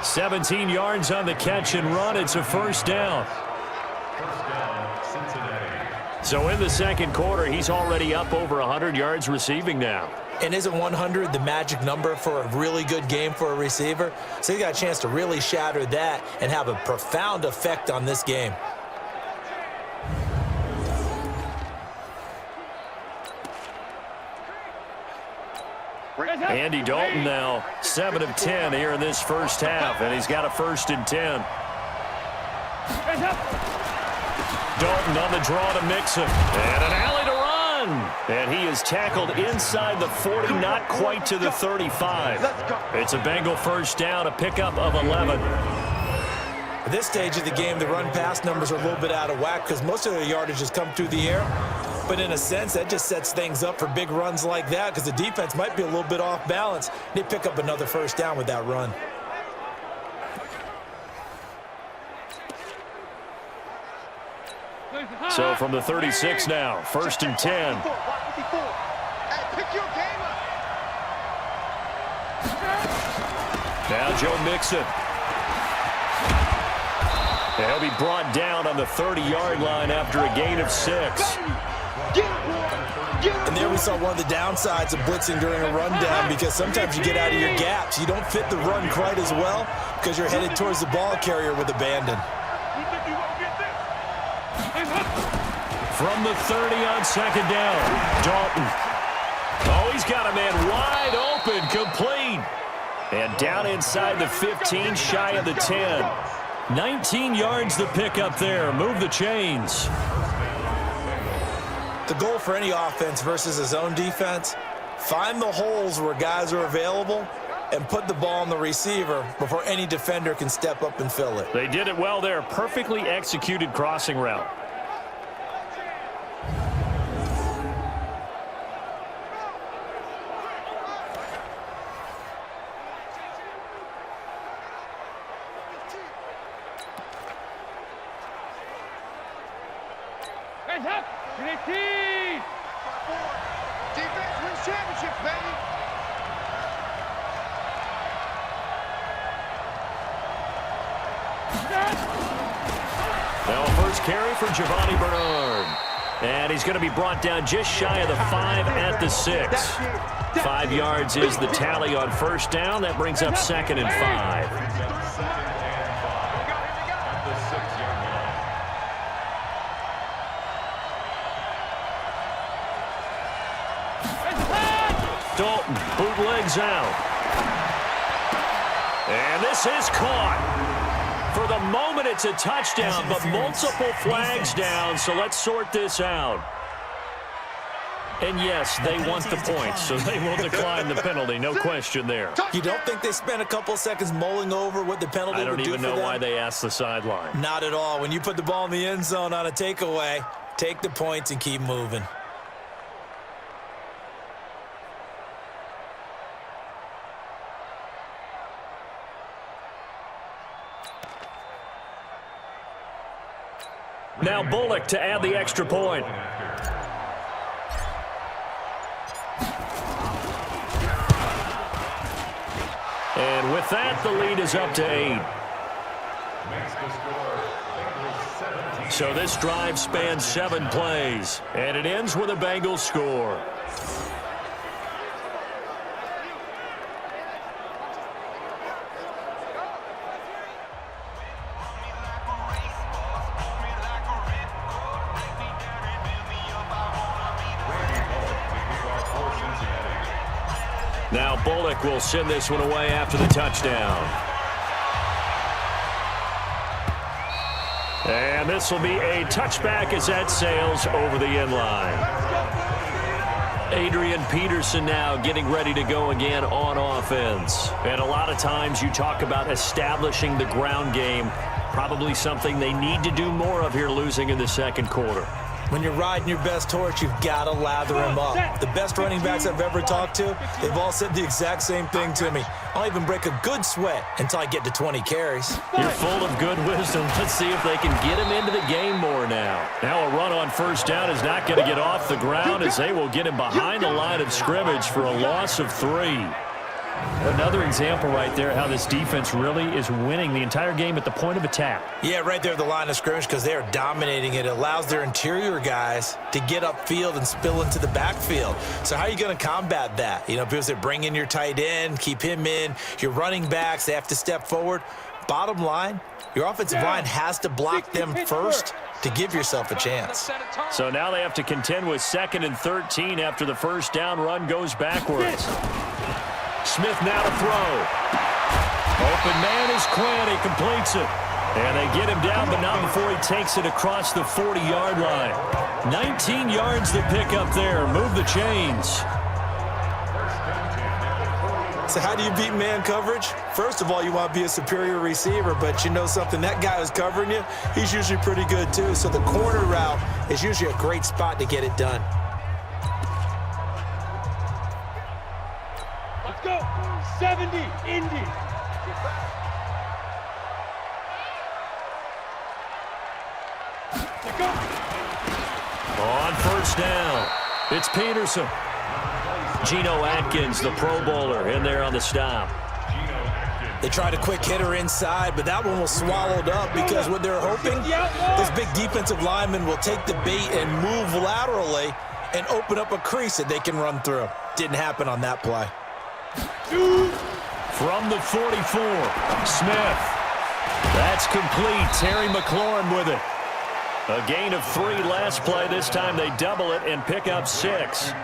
17 yards on the catch and run. It's a 1st down. Cincinnati. So in the 2nd quarter, he's already up over 100 yards receiving now. And isn't 100 the magic number for a really good game for a receiver? So he got a chance to really shatter that and have a profound effect on this game. Andy Dalton now 7 of 10 here in this first half, and he's got a 1st and 10. Dalton on the draw to Mixon, and an alley to run. And he is tackled inside the 40, not quite to the 35. It's a Bengal 1st down, a pickup of 11. At this stage of the game, the run-pass numbers are a little bit out of whack because most of their yardage has come through the air. But in a sense, that just sets things up for big runs like that because the defense might be a little bit off balance. They pick up another 1st down with that run. So from the 36 now, 1st and 10. Now Joe Mixon. He'll be brought down on the 30-yard line after a gain of 6. And there we saw one of the downsides of blitzing during a rundown because sometimes you get out of your gaps. You don't fit the run quite as well because you're headed towards the ball carrier with abandon. From the 30 on 2nd down, Dalton. Oh, he's got a man wide open, complete. And down inside the 15, shy of the 10. 19 yards the pickup there. Move the chains. The goal for any offense versus his own defense, find the holes where guys are available and put the ball on the receiver before any defender can step up and fill it. They did it well there. Perfectly executed crossing route. Hands up! Defense wins championships, baby! Now first carry for Giovanni Bernard. And he's going to be brought down just shy of the 5 at the 6. 5 yards is the tally on 1st down. That brings up 2nd and 5. Dalton bootlegs out. And this is caught. For the moment, it's a touchdown, but multiple flags down, so let's sort this out. And yes, they want the points, so they will decline the penalty. No question there. You don't think they spent a couple seconds mulling over what the penalty would do for them? I don't even know why they asked the sideline. Not at all. When you put the ball in the end zone on a takeaway, take the points and keep moving. Now Bullock to add the extra point. And with that, the lead is up to 8. So this drive spans 7 plays, and it ends with a Bengals score. Now Bullock will send this one away after the touchdown. And this will be a touchback as that sails over the end line. Adrian Peterson now getting ready to go again on offense. And a lot of times you talk about establishing the ground game. Probably something they need to do more of here, losing in the second quarter. When you're riding your best horse, you've got to lather him up. The best running backs I've ever talked to, they've all said the exact same thing to me. I'll even break a good sweat until I get to 20 carries. You're full of good wisdom. Let's see if they can get him into the game more now. Now a run on first down is not going to get off the ground as they will get him behind the line of scrimmage for a loss of 3. Another example right there how this defense really is winning the entire game at the point of attack. Yeah, right there at the line of scrimmage because they are dominating it. It allows their interior guys to get upfield and spill into the backfield. So how are you going to combat that? You know, people say bring in your tight end, keep him in. Your running backs, they have to step forward. Bottom line, your offensive line has to block them first to give yourself a chance. So now they have to contend with 2nd and 13 after the first down run goes backwards. Smith now to throw. Open man is Quinn. He completes it. And they get him down, but not before he takes it across the 40-yard line. 19 yards to pick up there. Move the chains. So how do you beat man coverage? First of all, you want to be a superior receiver, but you know something, that guy who's covering you, he's usually pretty good too. So the corner route is usually a great spot to get it done. Go! 70, Indy! Go! On first down, it's Peterson. Geno Atkins, the Pro Bowler, in there on the stop. They tried a quick hitter inside, but that one was swallowed up because what they're hoping, this big defensive lineman will take the bait and move laterally and open up a crease that they can run through. Didn't happen on that play. From the 44, Smith. That's complete. Terry McLaurin with it. A gain of 3 last play. This time they double it and pick up 6.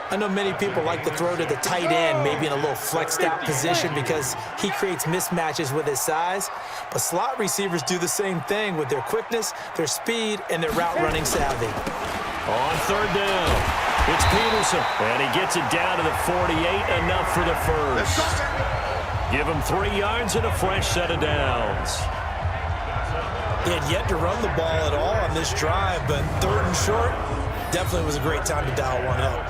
I know many people like to throw to the tight end, maybe in a little flexed out position because he creates mismatches with his size. But slot receivers do the same thing with their quickness, their speed, and their route running savvy. On third down, it's Peterson, and he gets it down to the 48, enough for the first. Give him 3 yards and a fresh set of downs. He had yet to run the ball at all on this drive, but 3rd and short, definitely was a great time to dial one up.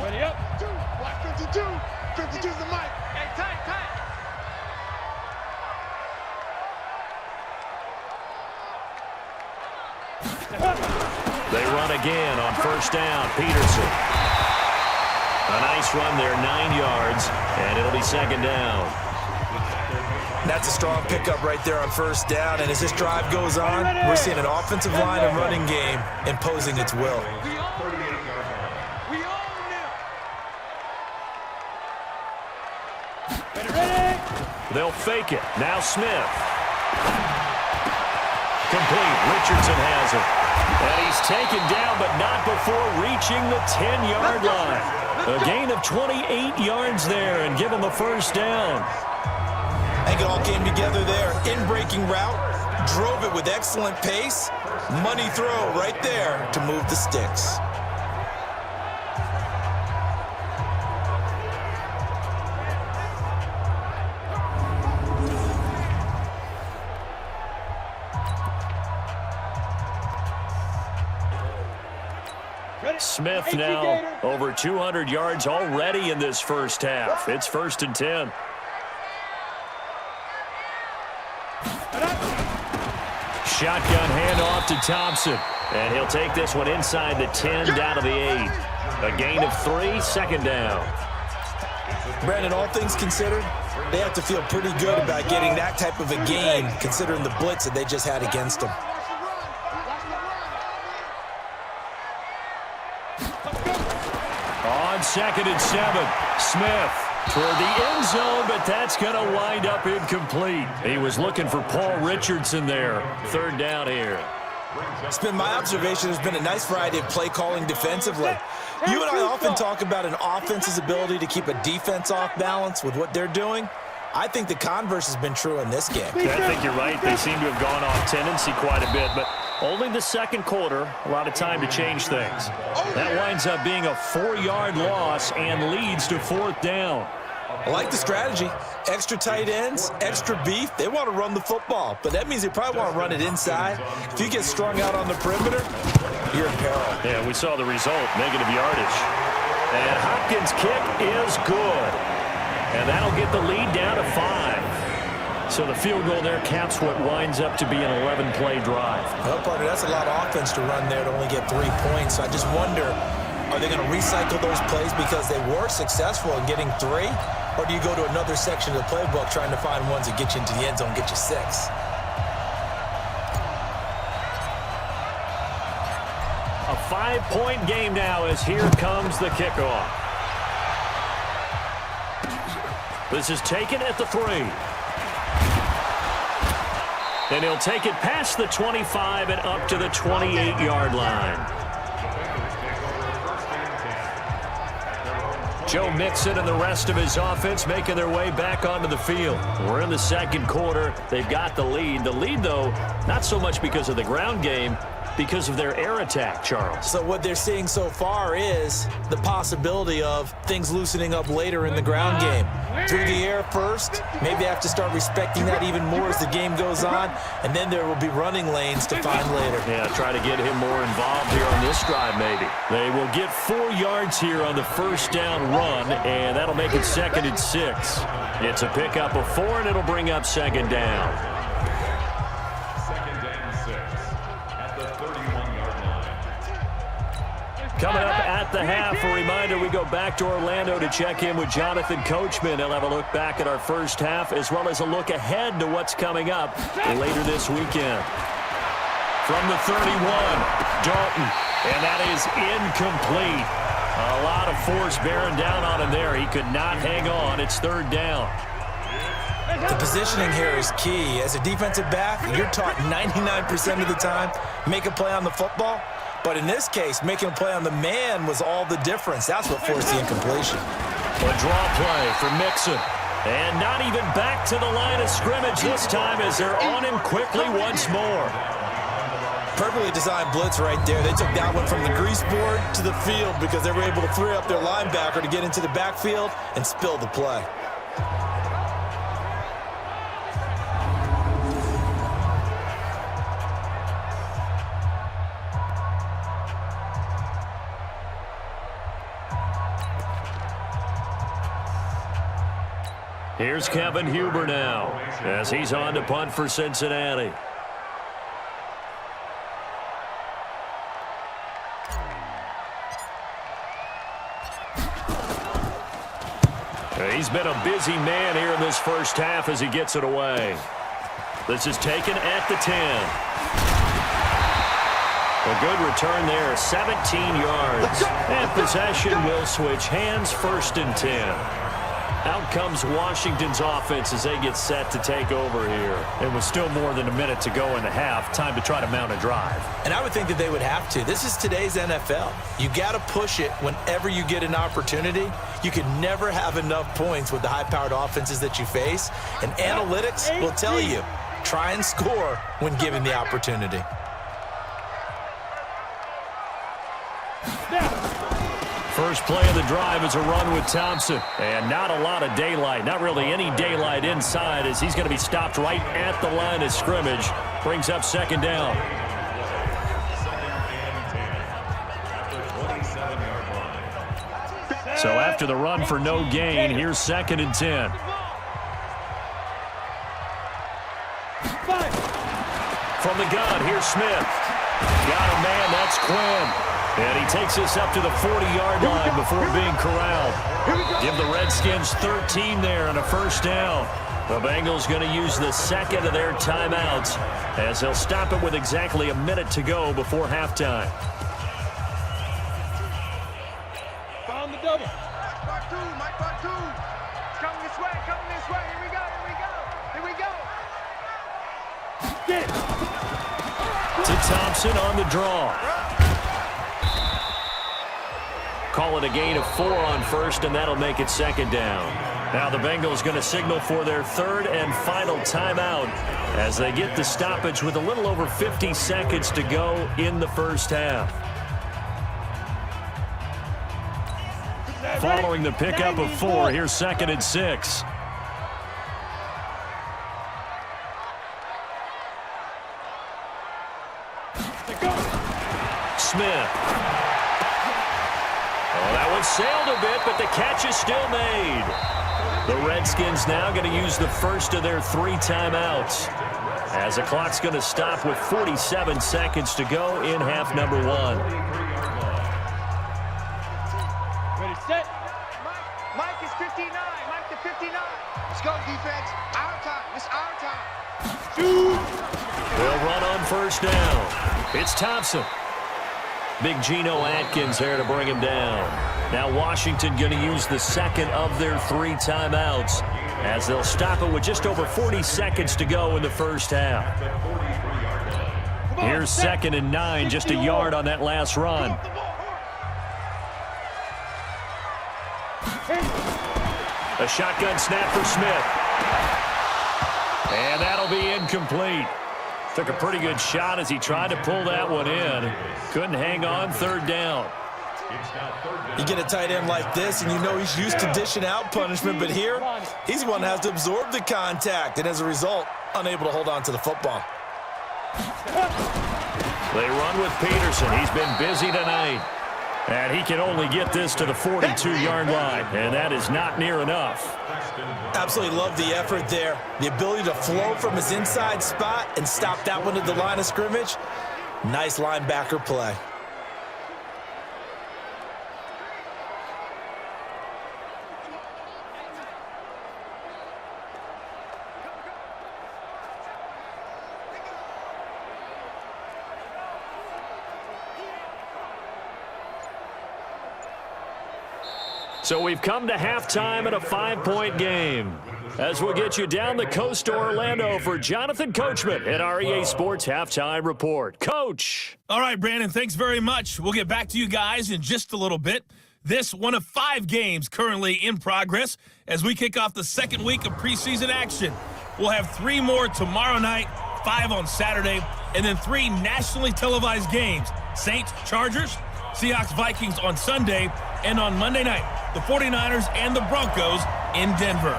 Ready up? 52. 52's the mic. Hey, tight. They run again on first down. Peterson. A nice run there, 9 yards, and it'll be 2nd down. That's a strong pickup right there on first down, and as this drive goes on, we're seeing an offensive line and running game imposing its will. We own them. Ready? They'll fake it. Now Smith. complete. Richardson has it. And he's taken down, but not before reaching the 10-yard line. A gain of 28 yards there and give him a first down. I think it all came together there. In-breaking route, drove it with excellent pace. Money throw right there to move the sticks. Smith now over 200 yards already in this first half. It's 1st and 10. Shotgun handoff to Thompson. And he'll take this one inside the 10 down to the 8. A gain of 3, second down. Brandon, all things considered, they have to feel pretty good about getting that type of a gain considering the blitz that they just had against them. On 2nd and 7, Smith toward the end zone, but that's going to wind up incomplete. He was looking for Paul Richardson there. 3rd down here. It's been my observation there's been a nice variety of play calling defensively. You and I often talk about an offense's ability to keep a defense off balance with what they're doing. I think the converse has been true in this game. I think you're right. They seem to have gone off tendency quite a bit, but only the second quarter, a lot of time to change things. That winds up being a 4-yard loss and leads to 4th down. I like the strategy. Extra tight ends, extra beef. They want to run the football, but that means they probably want to run it inside. If you get strung out on the perimeter, you're in peril. Yeah, we saw the result, negative yardage. And Hopkins' kick is good. And that'll get the lead down to 5. So the field goal there caps what winds up to be an 11-play drive. Well, partner, that's a lot of offense to run there to only get 3 points. So I just wonder, are they going to recycle those plays because they were successful in getting 3? Or do you go to another section of the playbook trying to find ones that get you into the end zone, get you 6? A 5-point game now as here comes the kickoff. This is taken at the 3. And he'll take it past the 25 and up to the 28-yard line. Joe Mixon and the rest of his offense making their way back onto the field. We're in the second quarter. They've got the lead. The lead, though, not so much because of the ground game, because of their air attack, Charles. So what they're seeing so far is the possibility of things loosening up later in the ground game. Through the air first, maybe they have to start respecting that even more as the game goes on, and then there will be running lanes to find later. Yeah, try to get him more involved here on this drive maybe. They will get 4 yards here on the first down run, and that'll make it 2nd and 6. It's a pickup of 4, and it'll bring up 2nd down. Coming up at the half, a reminder, we go back to Orlando to check in with Jonathan Coachman. He'll have a look back at our first half as well as a look ahead to what's coming up later this weekend. From the 31, Dalton, and that is incomplete. A lot of force bearing down on him there. He could not hang on. It's 3rd down. The positioning here is key. As a defensive back, you're taught 99% of the time, make a play on the football. But in this case, making a play on the man was all the difference. That's what forced the incompletion. A draw play for Mixon. And not even back to the line of scrimmage this time as they're on him quickly once more. Perfectly designed blitz right there. They took that one from the grease board to the field because they were able to free up their linebacker to get into the backfield and spill the play. Here's Kevin Huber now as he's on to punt for Cincinnati. He's been a busy man here in this first half as he gets it away. This is taken at the 10. A good return there, 17 yards. And possession will switch hands, 1st and 10. Out comes Washington's offense as they get set to take over here. It was still more than a minute to go in the half. Time to try to mount a drive. And I would think that they would have to. This is today's NFL. You got to push it whenever you get an opportunity. You can never have enough points with the high-powered offenses that you face. And analytics will tell you, try and score when given the opportunity. First play of the drive is a run with Thompson. And not a lot of daylight. Not really any daylight inside as he's going to be stopped right at the line of scrimmage. Brings up second down. So after the run for no gain, here's 2nd and 10. From the gun, here's Smith. Got a man, that's Quinn. And he takes us up to the 40-yard line before being corralled. Give the Redskins 13 there and a first down. The Bengals going to use the second of their timeouts as they'll stop it with exactly a minute to go before halftime. Found the double. Part two, Mike, part two. It's coming this way, coming this way. Here we go, here we go, here we go. Get it. To Thompson on the draw. Call it a gain of 4 on first, and that'll make it second down. Now the Bengals going to signal for their third and final timeout as they get the stoppage with a little over 50 seconds to go in the first half. Following the pickup of 4, here's 2nd and 6. Smith. That one sailed a bit, but the catch is still made. The Redskins now going to use the first of their 3 timeouts as the clock's going to stop with 47 seconds to go in half number 1. Ready, set. Mike is 59. Mike to 59. Let's go, defense. Our time. It's our time. They'll run on first down. It's Thompson. Big Geno Atkins there to bring him down. Now Washington going to use the second of their 3 timeouts as they'll stop it with just over 40 seconds to go in the first half. Here's 2nd and 9, just a yard on that last run. A shotgun snap for Smith. And that'll be incomplete. Took a pretty good shot as he tried to pull that one in. Couldn't hang on, 3rd down. You get a tight end like this, and you know he's used to dishing out punishment, but here, he's the one that has to absorb the contact, and as a result, unable to hold on to the football. They run with Peterson. He's been busy tonight. And he can only get this to the 42-yard line, and that is not near enough. Absolutely love the effort there. The ability to flow from his inside spot and stop that one at the line of scrimmage. Nice linebacker play. So we've come to halftime in a 5-point game. As we'll get you down the coast to Orlando for Jonathan Coachman at our EA Sports Halftime Report. Coach. All right, Brandon, thanks very much. We'll get back to you guys in just a little bit. This one of 5 games currently in progress as we kick off the 2nd week of preseason action. We'll have 3 more tomorrow night, 5 on Saturday, and then 3 nationally televised games. Saints, Chargers, Seahawks, Vikings on Sunday, and on Monday night, the 49ers and the Broncos in Denver.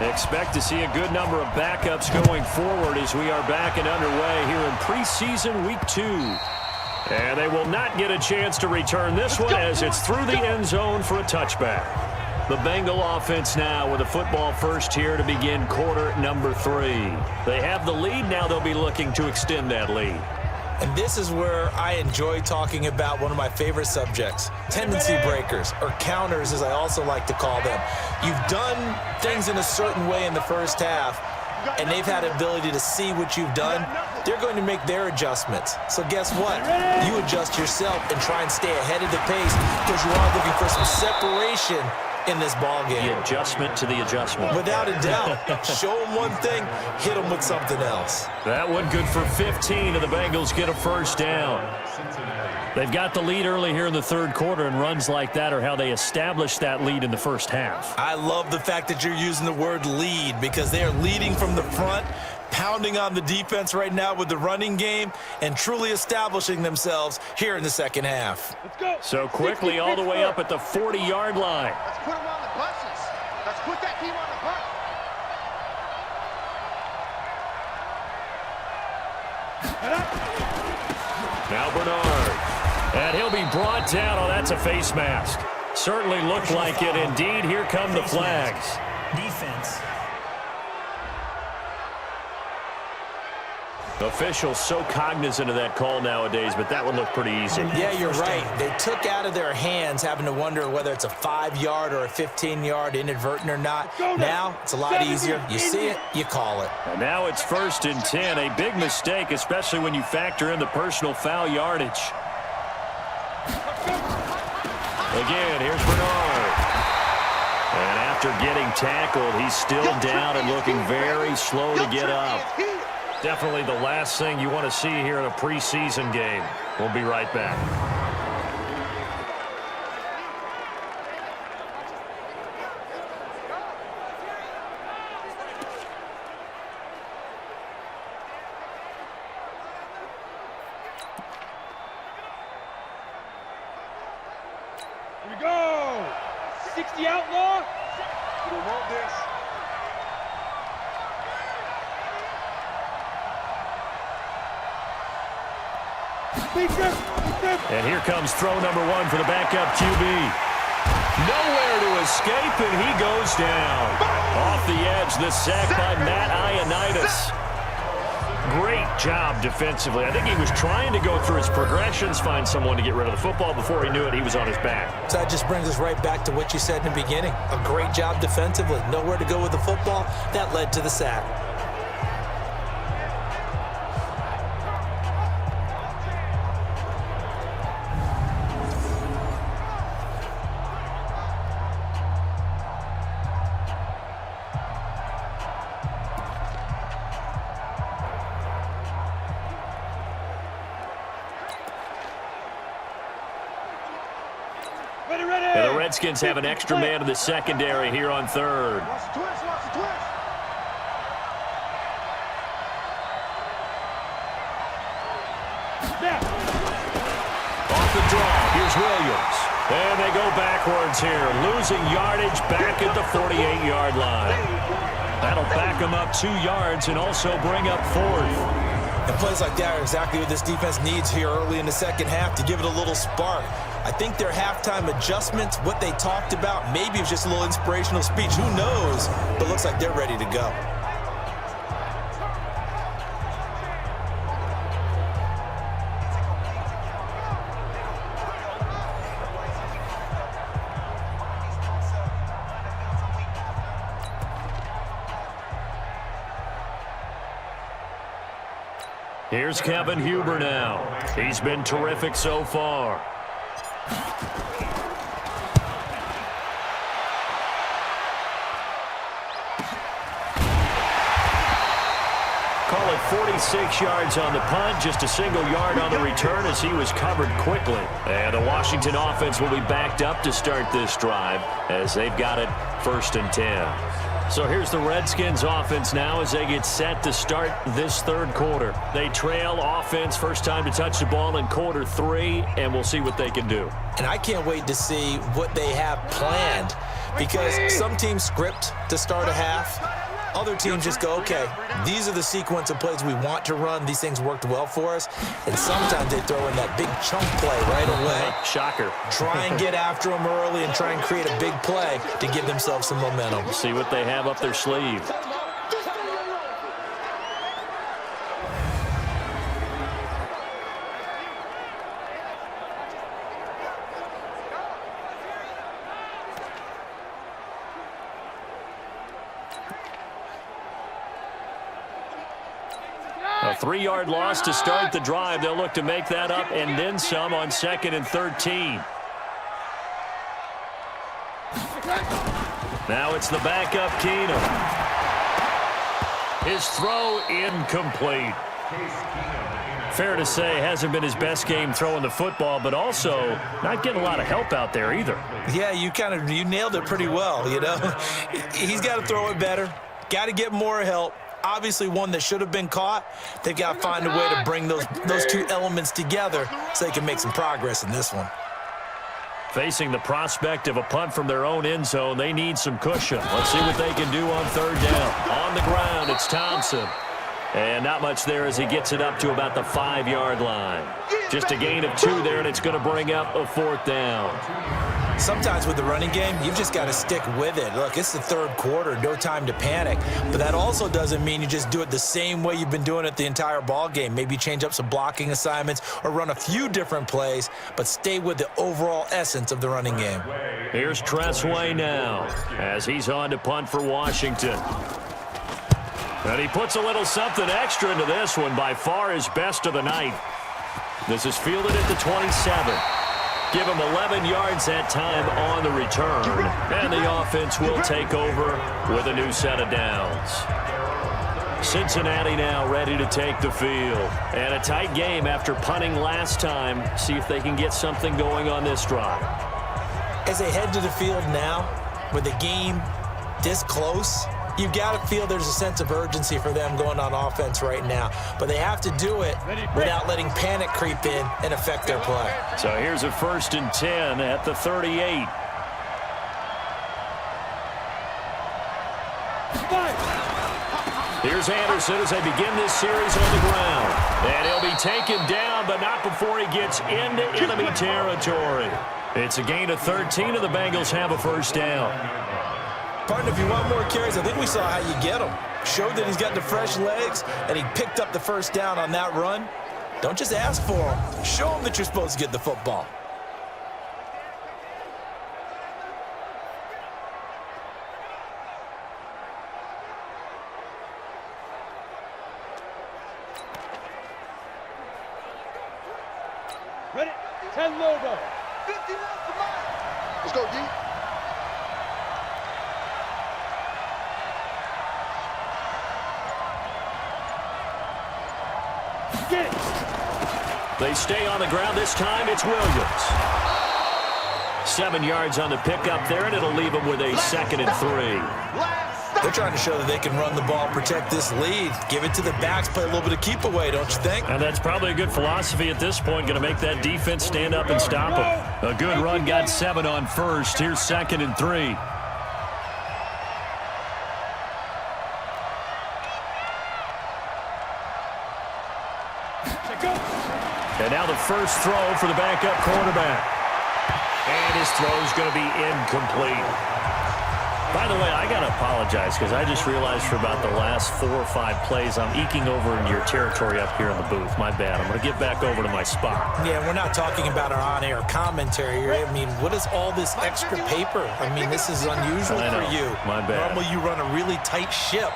Expect to see a good number of backups going forward as we are back and underway here in preseason week 2. And they will not get a chance to return this one as it's through the end zone for a touchback. The Bengal offense now with a football first here to begin quarter number 3. They have the lead. Now they'll be looking to extend that lead. And this is where I enjoy talking about one of my favorite subjects, tendency breakers, or counters as I also like to call them. You've done things in a certain way in the first half, and they've had the ability to see what you've done. They're going to make their adjustments. So guess what? You adjust yourself and try and stay ahead of the pace because you are looking for some separation in this ball game. The adjustment to the adjustment. Without a doubt. Show them one thing, hit them with something else. That one good for 15, and the Bengals get a first down. They've got the lead early here in the third quarter, and runs like that are how they establish that lead in the first half. I love the fact that you're using the word lead because they are leading from the front, pounding on the defense right now with the running game, and truly establishing themselves here in the second half. Let's go. So quickly all the way up at the 40-yard line. Let's put them on the buses. Let's put that team on the bus. Now Bernard. And he'll be brought down. Oh, that's a face mask. Certainly looked like it. Indeed, here come the flags. Defense. Officials so cognizant of that call nowadays, but that one looked pretty easy. Yeah, you're right. They took out of their hands having to wonder whether it's a 5-yard or a 15-yard inadvertent or not. Now it's a lot easier. You see it, you call it. And now it's 1st and 10. A big mistake, especially when you factor in the personal foul yardage. Again, here's Bernard. And after getting tackled, he's still down and looking very slow to get up. Definitely the last thing you want to see here in a preseason game. We'll be right back. Here we go. 60 outlaw. We don't want this. And here comes throw number 1 for the backup QB. Nowhere to escape, and he goes down. Off the edge, the sack by Matt Ioannidis. Great job defensively. I think he was trying to go through his progressions, find someone to get rid of the football. Before he knew it, he was on his back. So that just brings us right back to what you said in the beginning. A great job defensively. Nowhere to go with the football. That led to the sack. And the Redskins have an extra man in the secondary here on 3rd. Watch the twist, watch the twist. Off the draw, here's Williams. And they go backwards here, losing yardage back at the 48-yard line. That'll back them up 2 yards and also bring up 4th. And plays like that are exactly what this defense needs here early in the second half to give it a little spark. I think their halftime adjustments, what they talked about, maybe it was just a little inspirational speech. Who knows? But looks like they're ready to go. Here's Kevin Huber now. He's been terrific so far. Call it 46 yards on the punt, just a single yard on the return as he was covered quickly. And the Washington offense will be backed up to start this drive as they've got it 1st and 10. So here's the Redskins offense now as they get set to start this third quarter. They trail offense, first time to touch the ball in quarter 3, and we'll see what they can do. And I can't wait to see what they have planned because some teams script to start a half. Other teams just go, okay, these are the sequence of plays we want to run. These things worked well for us. And sometimes they throw in that big chunk play right away. Shocker. Try and get after them early and try and create a big play to give themselves some momentum. See what they have up their sleeve. A 3-yard loss to start the drive. They'll look to make that up and then some on 2nd and 13. Now it's the backup Keenum. His throw incomplete. Fair to say, hasn't been his best game throwing the football, but also not getting a lot of help out there either. Yeah, you nailed it pretty well, you know. He's got to throw it better. Got to get more help. Obviously one that should have been caught. They've got to find a way to bring those two elements together so they can make some progress in this one. Facing the prospect of a punt from their own end zone, they need some cushion. Let's see what they can do on third down. On the ground, it's Thompson. And not much there as he gets it up to about the 5-yard line. Just a gain of 2 there, and it's going to bring up a 4th down. Sometimes with the running game, you've just got to stick with it. Look, it's the third quarter, no time to panic. But that also doesn't mean you just do it the same way you've been doing it the entire ball game. Maybe change up some blocking assignments or run a few different plays, but stay with the overall essence of the running game. Here's Tressway now as he's on to punt for Washington. And he puts a little something extra into this one, by far his best of the night. This is fielded at the 27. Give him 11 yards that time on the return. And the offense will take over with a new set of downs. Cincinnati now ready to take the field. And a tight game after punting last time. See if they can get something going on this drive. As they head to the field now, with the game this close, you've got to feel there's a sense of urgency for them going on offense right now. But they have to do it without letting panic creep in and affect their play. So here's a 1st and 10 at the 38. Here's Anderson as they begin this series on the ground. And he'll be taken down, but not before he gets into enemy territory. It's a gain of 13, and the Bengals have a 1st down. Partner, if you want more carries, I think we saw how you get him. Showed that he's got the fresh legs, and he picked up the 1st down on that run. Don't just ask for him. Show him that you're supposed to get the football. Ready? 10 logo. 50 left to Mike. Let's go, D. They stay on the ground. This time it's Williams. 7 yards on the pickup there, and it'll leave them with a 2nd and 3. They're trying to show that they can run the ball, protect this lead. Give it to the backs, play a little bit of keep away, don't you think? And that's probably a good philosophy at this point, going to make that defense stand up and stop them. A good run, got 7 on first. Here's 2nd and 3. And now the first throw for the backup quarterback. And his throw's going to be incomplete. By the way, I got to apologize because I just realized for about the last 4 or 5 plays I'm eking over into your territory up here in the booth. My bad. I'm going to get back over to my spot. Yeah, we're not talking about our on-air commentary. I mean, what is all this extra paper? I mean, this is unusual for you. My bad. Normally you run a really tight ship.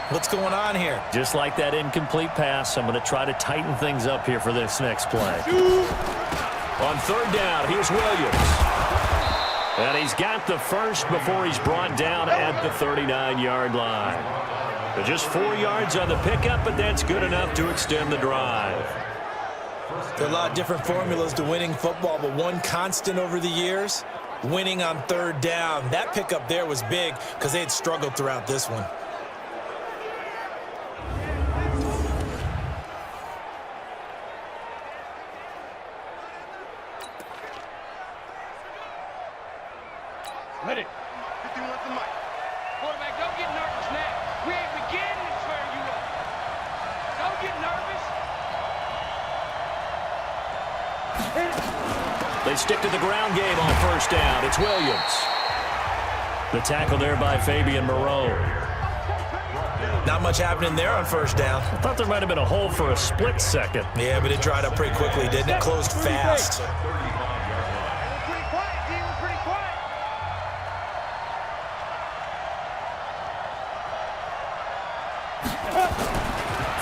What's going on here? Just like that incomplete pass, I'm going to try to tighten things up here for this next play. On third down, here's Williams. And he's got the first before he's brought down at the 39-yard line. But just 4 yards on the pickup, but that's good enough to extend the drive. There are a lot of different formulas to winning football, but one constant over the years, winning on third down. That pickup there was big because they had struggled throughout this one. Ready? 51 left to Mike. Quarterback, don't get nervous now. We ain't beginning to swear you up. Don't get nervous. They stick to the ground game on first down. It's Williams. The tackle there by Fabian Moreau. Not much happening there on first down. I thought there might have been a hole for a split second. Yeah, but it dried up pretty quickly, didn't it? Closed fast. We're pretty quiet, D. We're pretty quiet.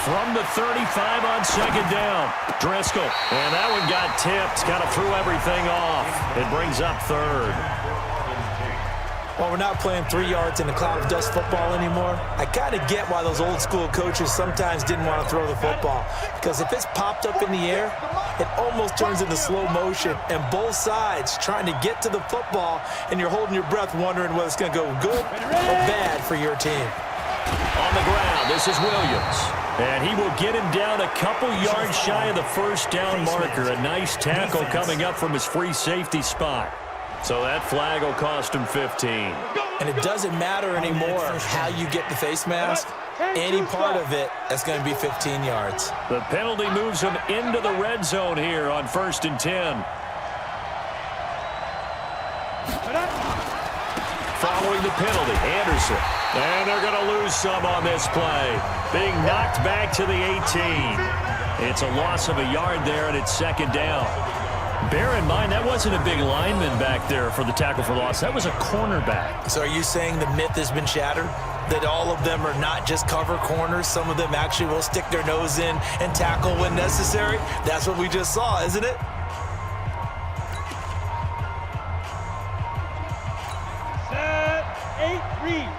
From the 35 on second down, Driscoll. And that one got tipped, kind of threw everything off. It brings up third. While we're not playing 3 yards in a cloud of dust football anymore, I kind of get why those old school coaches sometimes didn't want to throw the football. Because if it's popped up in the air, it almost turns into slow motion, and both sides trying to get to the football, and you're holding your breath wondering whether it's going to go good or bad for your team. On the ground, this is Williams. And he will get him down a couple yards shy of the first down marker. A nice tackle coming up from his free safety spot. So that flag will cost him 15. And it doesn't matter anymore how you get the face mask. Any part of it is going to be 15 yards. The penalty moves him into the red zone here on 1st and 10. Following the penalty, Anderson. And they're going to lose some on this play. Being knocked back to the 18. It's a loss of a yard there, and it's 2nd down. Bear in mind, that wasn't a big lineman back there for the tackle for loss. That was a cornerback. So are you saying the myth has been shattered? That all of them are not just cover corners? Some of them actually will stick their nose in and tackle when necessary? That's what we just saw, isn't it? Set, 8, read.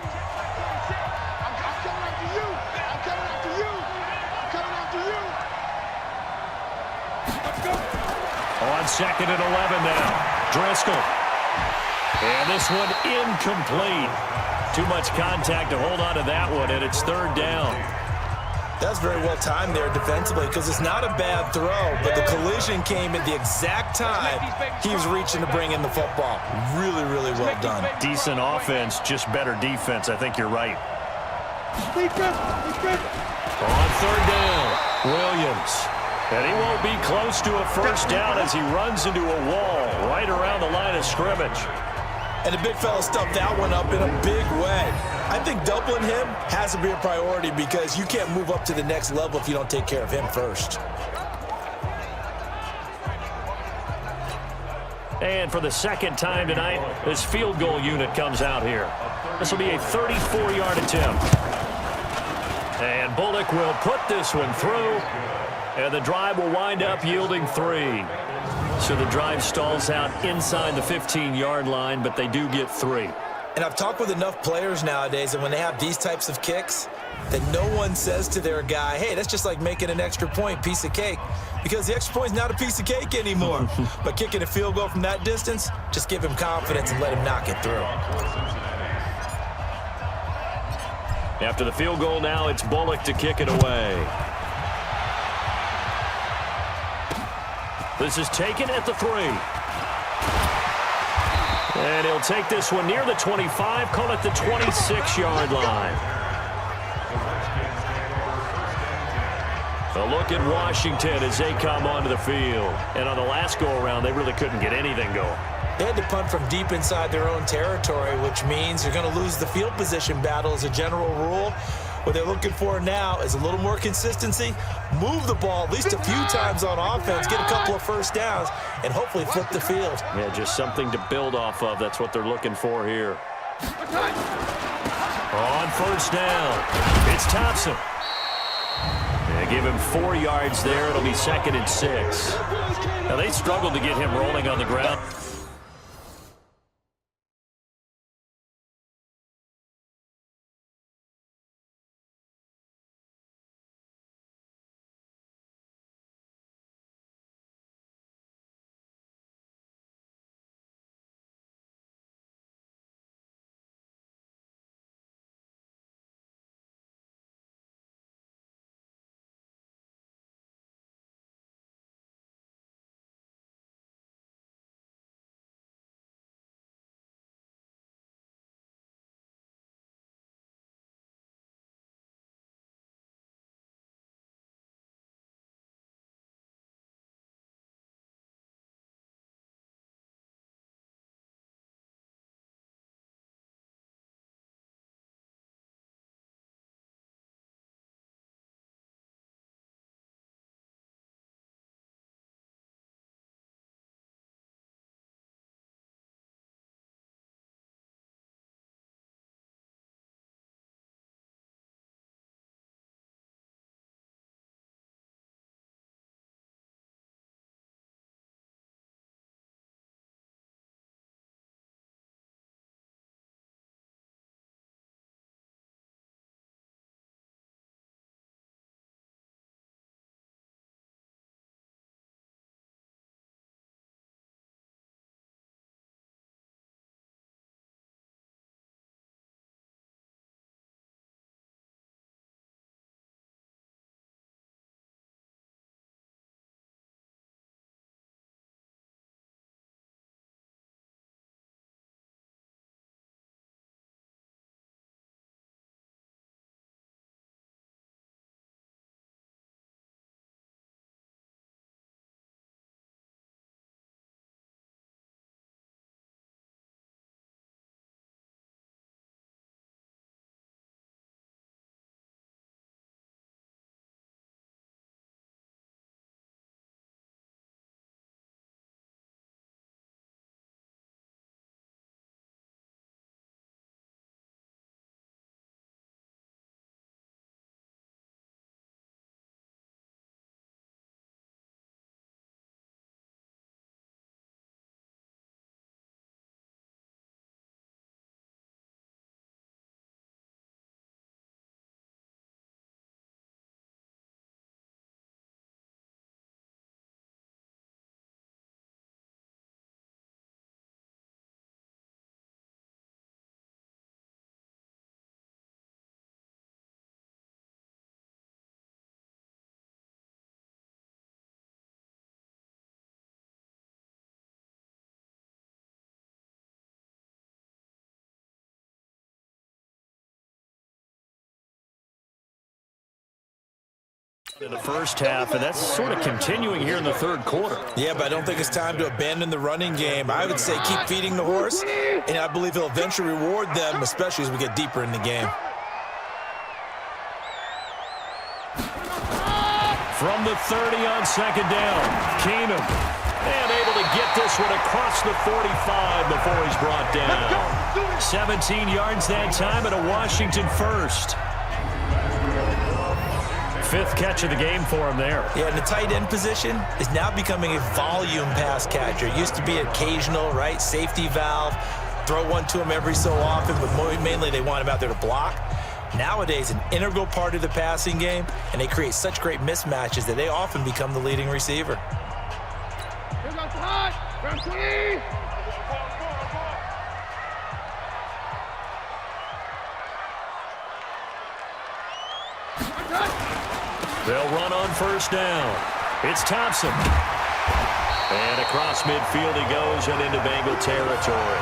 I'm coming after you. I'm coming after you. I'm coming after you. Let's go. On 2nd and 11 now. Driscoll. And this one incomplete. Too much contact to hold on to that one, and it's 3rd down. That's very well timed there defensively because it's not a bad throw, but the collision came at the exact time he was reaching to bring in the football. Really, really well done. Decent offense, just better defense. I think you're right. Defense. On 3rd down, Williams. And he won't be close to a first down as he runs into a wall right around the line of scrimmage. And the big fella stuffed that one up in a big way. I think doubling him has to be a priority because you can't move up to the next level if you don't take care of him first. And for the 2nd time tonight, this field goal unit comes out here. This will be a 34-yard attempt. And Bullock will put this one through. And the drive will wind up yielding 3. So the drive stalls out inside the 15-yard line, but they do get 3. And I've talked with enough players nowadays that when they have these types of kicks, that no one says to their guy, hey, that's just like making an extra point, piece of cake. Because the extra point is not a piece of cake anymore. But kicking a field goal from that distance, just give him confidence and let him knock it through. After the field goal now, it's Bullock to kick it away. This is taken at the 3. And he'll take this one near the 25, call it the 26-yard line. A look at Washington as they come onto the field. And on the last go-around, they really couldn't get anything going. They had to punt from deep inside their own territory, which means you're going to lose the field position battle as a general rule. What they're looking for now is a little more consistency, move the ball at least a few times on offense, get a couple of first downs, and hopefully flip the field. Yeah, just something to build off of. That's what they're looking for here. On 1st down, it's Thompson. They give him 4 yards there. It'll be 2nd and 6. Now, they struggled to get him rolling on the ground. In the first half, and that's sort of continuing here in the third quarter. Yeah, but I don't think it's time to abandon the running game. I would say keep feeding the horse, and I believe he'll eventually reward them, especially as we get deeper in the game. From the 30 on second down, Keenum. And able to get this one across the 45 before he's brought down. 17 yards that time and a Washington first. Fifth catch of the game for him there. Yeah, and the tight end position is now becoming a volume pass catcher. It used to be occasional, right? Safety valve, throw one to him every so often, but mainly they want him out there to block. Nowadays, an integral part of the passing game, and they create such great mismatches that they often become the leading receiver. They'll run on first down. It's Thompson. And across midfield he goes and into Bengal territory.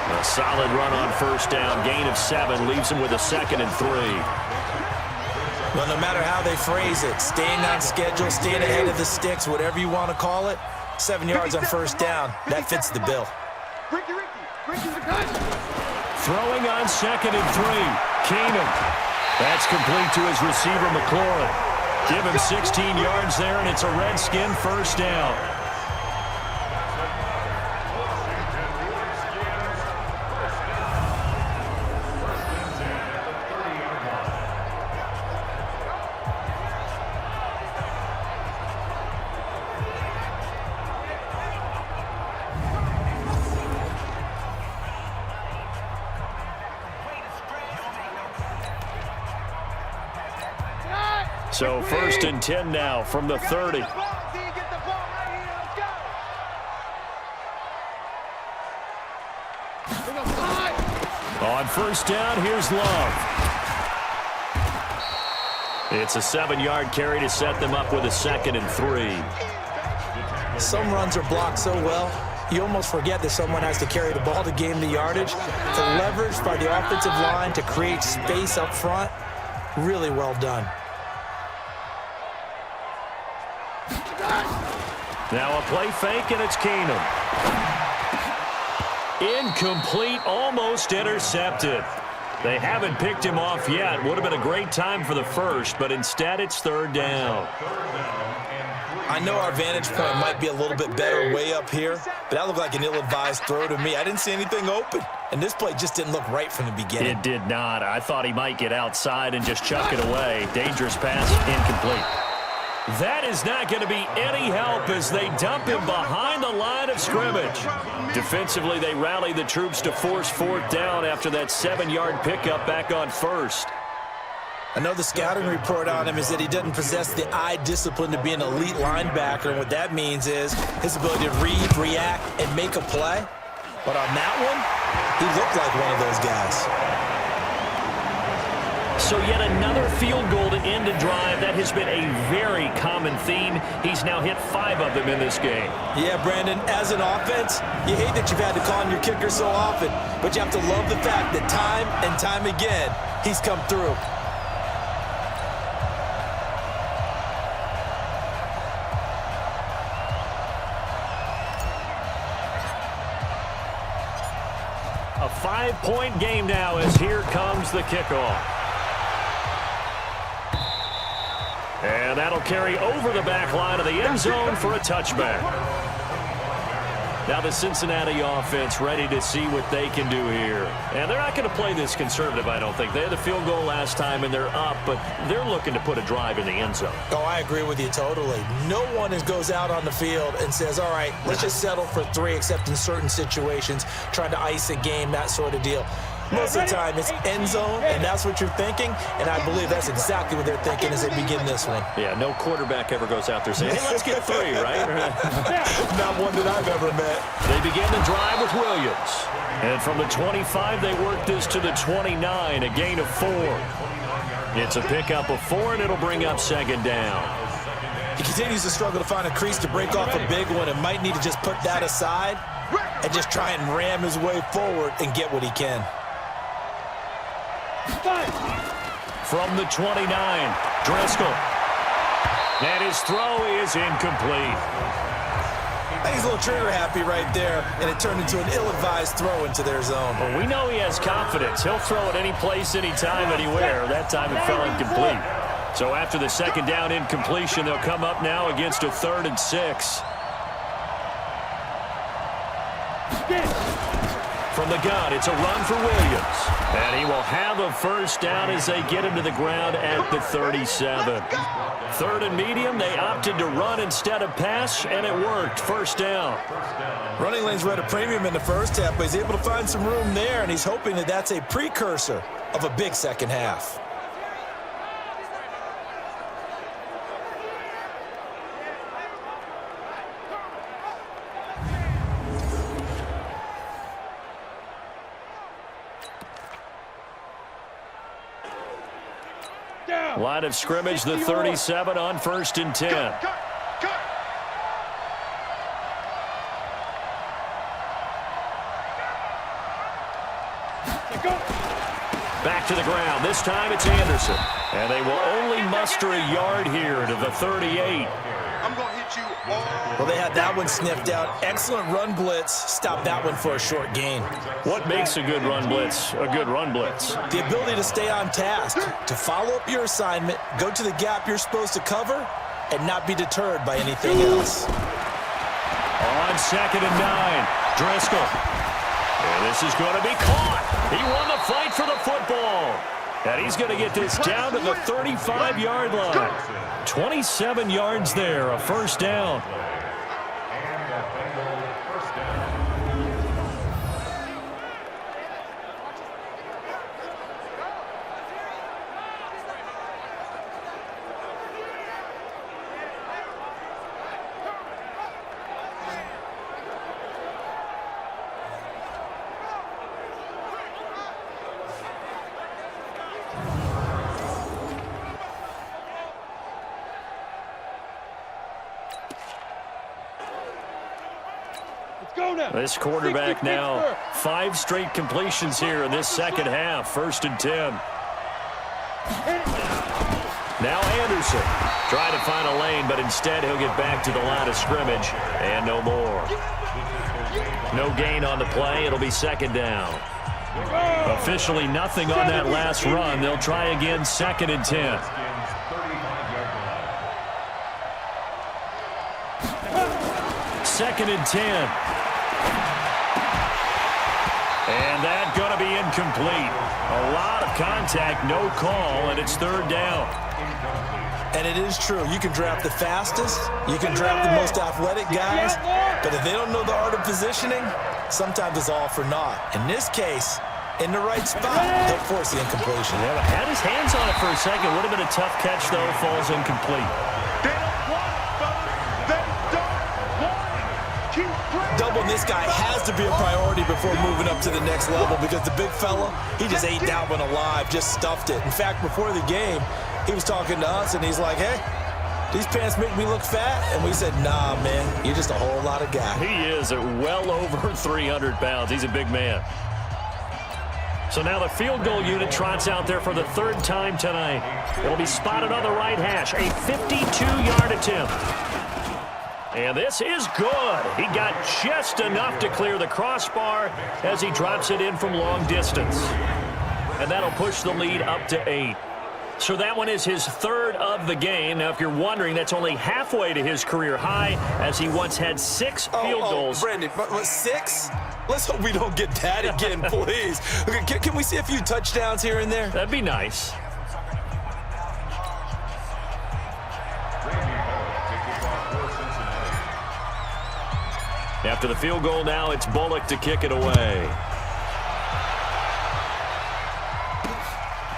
A solid run on first down. Gain of 7 leaves him with a 2nd and 3. Well, no matter how they phrase it, staying on schedule, staying ahead of the sticks, whatever you want to call it, 7 yards on first down, that fits the bill. Throwing on 2nd and 3. Keenum. That's complete to his receiver, McLaurin. Give him 16 yards there, and it's a Redskin first down. So 1st and 10 now from the 30. On first down, here's Love. It's a 7-yard carry to set them up with a 2nd and 3. Some runs are blocked so well, you almost forget that someone has to carry the ball to gain the yardage. The leverage by the offensive line to create space up front, really well done. Now a play fake, and it's Keenum. Incomplete, almost intercepted. They haven't picked him off yet. Would have been a great time for the first, but instead it's 3rd down. I know our vantage point might be a little bit better way up here, but that looked like an ill-advised throw to me. I didn't see anything open, and this play just didn't look right from the beginning. It did not. I thought he might get outside and just chuck it away. Dangerous pass, incomplete. That is not going to be any help as they dump him behind the line of scrimmage. Defensively, they rally the troops to force 4th down after that 7-yard pickup back on first. I know the scouting report on him is that he doesn't possess the eye discipline to be an elite linebacker, and what that means is his ability to read, react, and make a play. But on that one, he looked like one of those guys. So yet another field goal to end a drive. That has been a very common theme. He's now hit 5 of them in this game. Yeah, Brandon, as an offense, you hate that you've had to call on your kicker so often, but you have to love the fact that time and time again, he's come through. A 5-point game now as here comes the kickoff. And that'll carry over the back line of the end zone for a touchback. Now the Cincinnati offense ready to see what they can do here. And they're not going to play this conservative, I don't think. They had the field goal last time, and they're up, but they're looking to put a drive in the end zone. Oh, I agree with you totally. No one goes out on the field and says, all right, let's just settle for 3, except in certain situations, trying to ice a game, that sort of deal. Most of the time, it's end zone, and that's what you're thinking, and I believe that's exactly what they're thinking as they begin this one. Yeah, no quarterback ever goes out there saying, hey, let's get 3, right? Not one that I've ever met. They begin the drive with Williams. And from the 25, they work this to the 29, a gain of 4. It's a pickup of 4, and it'll bring up 2nd down. He continues to struggle to find a crease to break off a big one and might need to just put that aside and just try and ram his way forward and get what he can. From the 29, Driscoll. And his throw is incomplete. I think he's a little trigger happy right there, and it turned into an ill-advised throw into their zone. Well, we know he has confidence. He'll throw it any place, anytime, anywhere. That time it fell incomplete. So after the second down incompletion, they'll come up now against a 3rd and 6. From the gun, it's a run for Williams. And he will have a first down as they get him to the ground at the 37. 3rd and medium, they opted to run instead of pass, and it worked. First down. Running lanes were at a premium in the first half, but he's able to find some room there, and he's hoping that that's a precursor of a big second half. Line of scrimmage, the 37 on 1st and 10. Back to the ground. This time it's Anderson. And they will only muster a yard here to the 38. I'm going to hit you all. Well, they had that one sniffed out. Excellent run blitz. Stopped that one for a short gain. What makes a good run blitz a good run blitz? The ability to stay on task, to follow up your assignment, go to the gap you're supposed to cover, and not be deterred by anything else. On 2nd and 9, Driscoll. And this is going to be caught. He won the fight for the football. And he's going to get this down to the 35-yard line. 27 yards there, a first down. This quarterback now 5 straight completions here in this second half. 1st and 10. Now Anderson trying to find a lane, but instead he'll get back to the line of scrimmage and no more. No gain on the play. It'll be 2nd down. Officially nothing on that last run. They'll try again 2nd and 10. 2nd and 10. And that's going to be incomplete. A lot of contact, no call, and it's 3rd down. And it is true. You can draft the fastest. You can draft the most athletic guys. But if they don't know the art of positioning, sometimes it's all for naught. In this case, in the right spot, they'll force the incompletion. Yeah, but had his hands on it for a second. Would have been a tough catch, though. Falls incomplete. They don't want it, fellas. They don't want it. Keep playing. Doubling this guy has to be a priority before moving up to the next level because the big fella, he just ate that one alive, just stuffed it. In fact, before the game, he was talking to us, and he's like, hey, these pants make me look fat? And we said, nah, man, you're just a whole lot of guy. He is at well over 300 pounds. He's a big man. So now the field goal unit trots out there for the 3rd time tonight. It'll be spotted on the right hash, a 52-yard attempt. And this is good. He got just enough to clear the crossbar as he drops it in from long distance. And that'll push the lead up to 8. So that one is his 3rd of the game. Now, if you're wondering, that's only halfway to his career high, as he once had 6 field goals. Brandon, what, 6? Let's hope we don't get that again, please. Okay, can we see a few touchdowns here and there? That'd be nice. After the field goal now, it's Bullock to kick it away.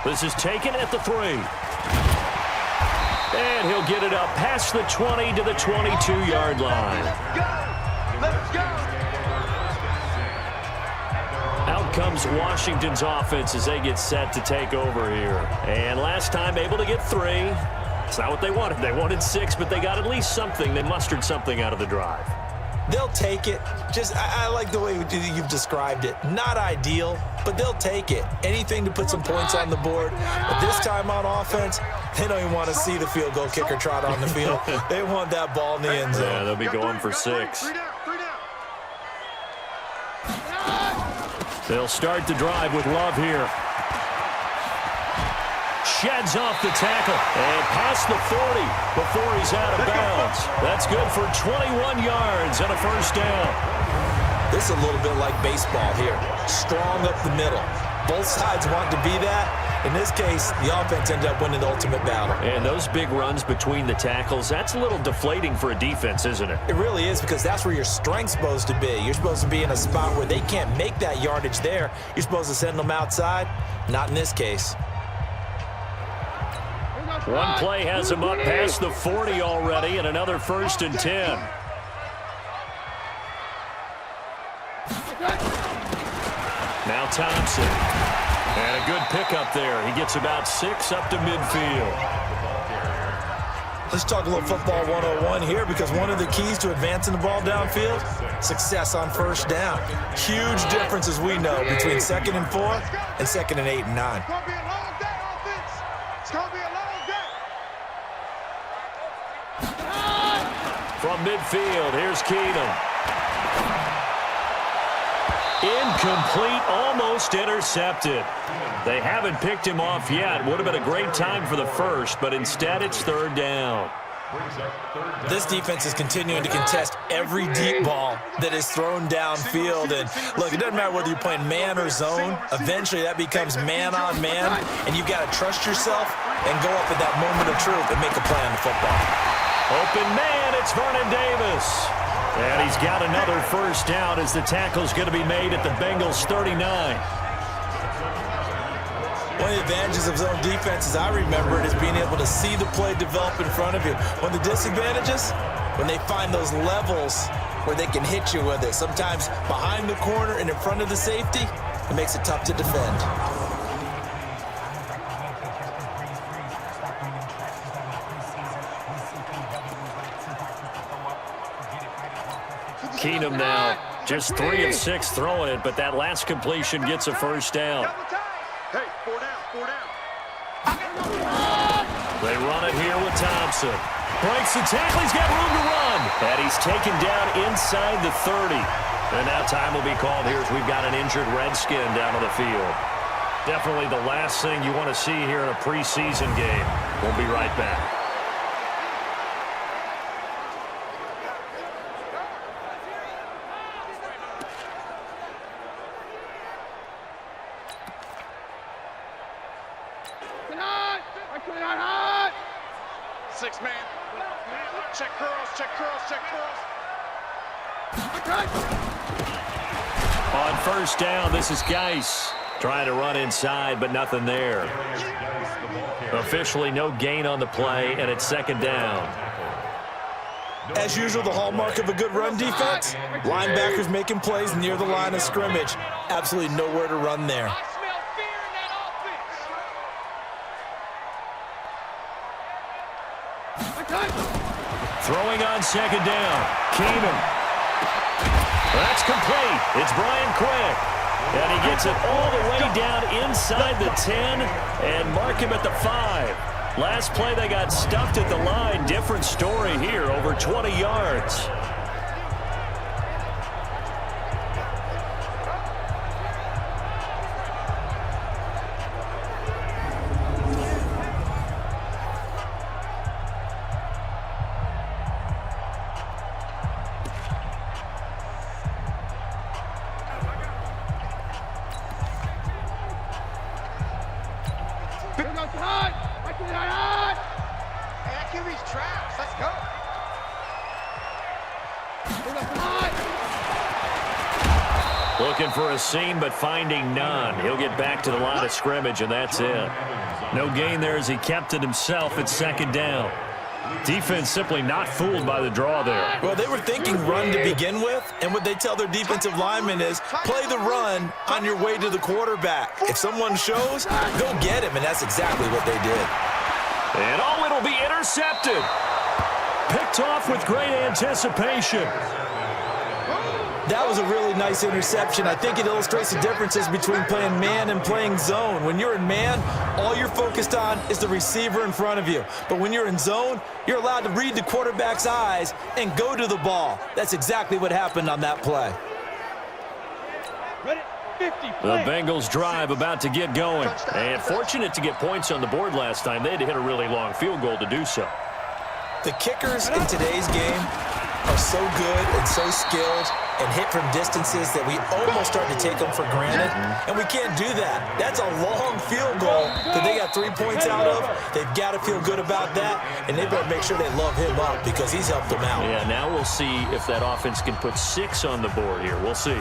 This is taken at the 3. And he'll get it up past the 20 to the 22-yard line. Let's go. Out comes Washington's offense as they get set to take over here. And last time able to get 3. It's not what they wanted. They wanted 6, but they got at least something. They mustered something out of the drive. They'll take it. I like the way you've described it. Not ideal, but they'll take it. Anything to put some points on the board. But this time on offense, they don't even want to see the field goal kicker trot on the field. They want that ball in the end zone. Yeah, they'll be going for 6. They'll start the drive with Love here. Sheds off the tackle and past the 40 before he's out of bounds. That's good for 21 yards and a first down. This is a little bit like baseball here. Strong up the middle. Both sides want to be that. In this case, the offense ended up winning the ultimate battle. And those big runs between the tackles, that's a little deflating for a defense, isn't it? It really is, because that's where your strength's supposed to be. You're supposed to be in a spot where they can't make that yardage there. You're supposed to send them outside. Not in this case. One play has him up past the 40 already, and another 1st and 10. Now Thompson. And a good pickup there. He gets about 6 up to midfield. Let's talk a little football 101 here, because one of the keys to advancing the ball downfield, success on first down. Huge difference, as we know, between 2nd and 4 and 2nd and 8 and 9. It's going to be a long day, offense. It's going to be a long day. From midfield, here's Keenum. Incomplete, almost intercepted. They haven't picked him off yet. Would have been a great time for the first, but instead it's 3rd down. This defense is continuing to contest every deep ball that is thrown downfield. And look, it doesn't matter whether you're playing man or zone. Eventually that becomes man on man, and you've got to trust yourself and go up at that moment of truth and make a play on the football. Open man, it's Vernon Davis. And he's got another first down as the tackle's going to be made at the Bengals 39. One of the advantages of zone defense, as I remember it, is being able to see the play develop in front of you. One of the disadvantages, when they find those levels where they can hit you with it. Sometimes behind the corner and in front of the safety, it makes it tough to defend. Keenum now just 3 of 6 throwing it, but that last completion gets a first down. Hey, 4 down. They run it here with Thompson. Breaks the tackle, he's got room to run. And he's taken down inside the 30. And now time will be called here as we've got an injured Redskin down on the field. Definitely the last thing you want to see here in a preseason game. We'll be right back. On first down, this is Geis trying to run inside, but nothing there. Officially no gain on the play, and it's 2nd down. As usual, the hallmark of a good run defense, linebackers making plays near the line of scrimmage. Absolutely nowhere to run there. I smell fear in that offense. Throwing on 2nd down. Keenum. That's complete. It's Brian Quick. And he gets it all the way down inside the 10 and mark him at the 5. Last play they got stuffed at the line. Different story here, over 20 yards. Looking for a seam, but finding none. He'll get back to the line of scrimmage, and that's it. No gain there as he kept it himself at 2nd down. Defense simply not fooled by the draw there. Well, they were thinking run to begin with, and what they tell their defensive linemen is play the run on your way to the quarterback. If someone shows, go get him, and that's exactly what they did. And oh, it'll be intercepted. Picked off with great anticipation. That was a really nice interception. I think it illustrates the differences between playing man and playing zone. When you're in man, all you're focused on is the receiver in front of you. But when you're in zone, you're allowed to read the quarterback's eyes and go to the ball. That's exactly what happened on that play. The Bengals drive about to get going. And fortunate to get points on the board last time. They had to hit a really long field goal to do so. The kickers in today's game are so good and so skilled and hit from distances that we almost start to take them for granted. And we can't do that. That's a long field goal that they got 3 points out of. They've got to feel good about that, and they better make sure they love him up because he's helped them out. Yeah, now we'll see if that offense can put 6 on the board here. We'll see.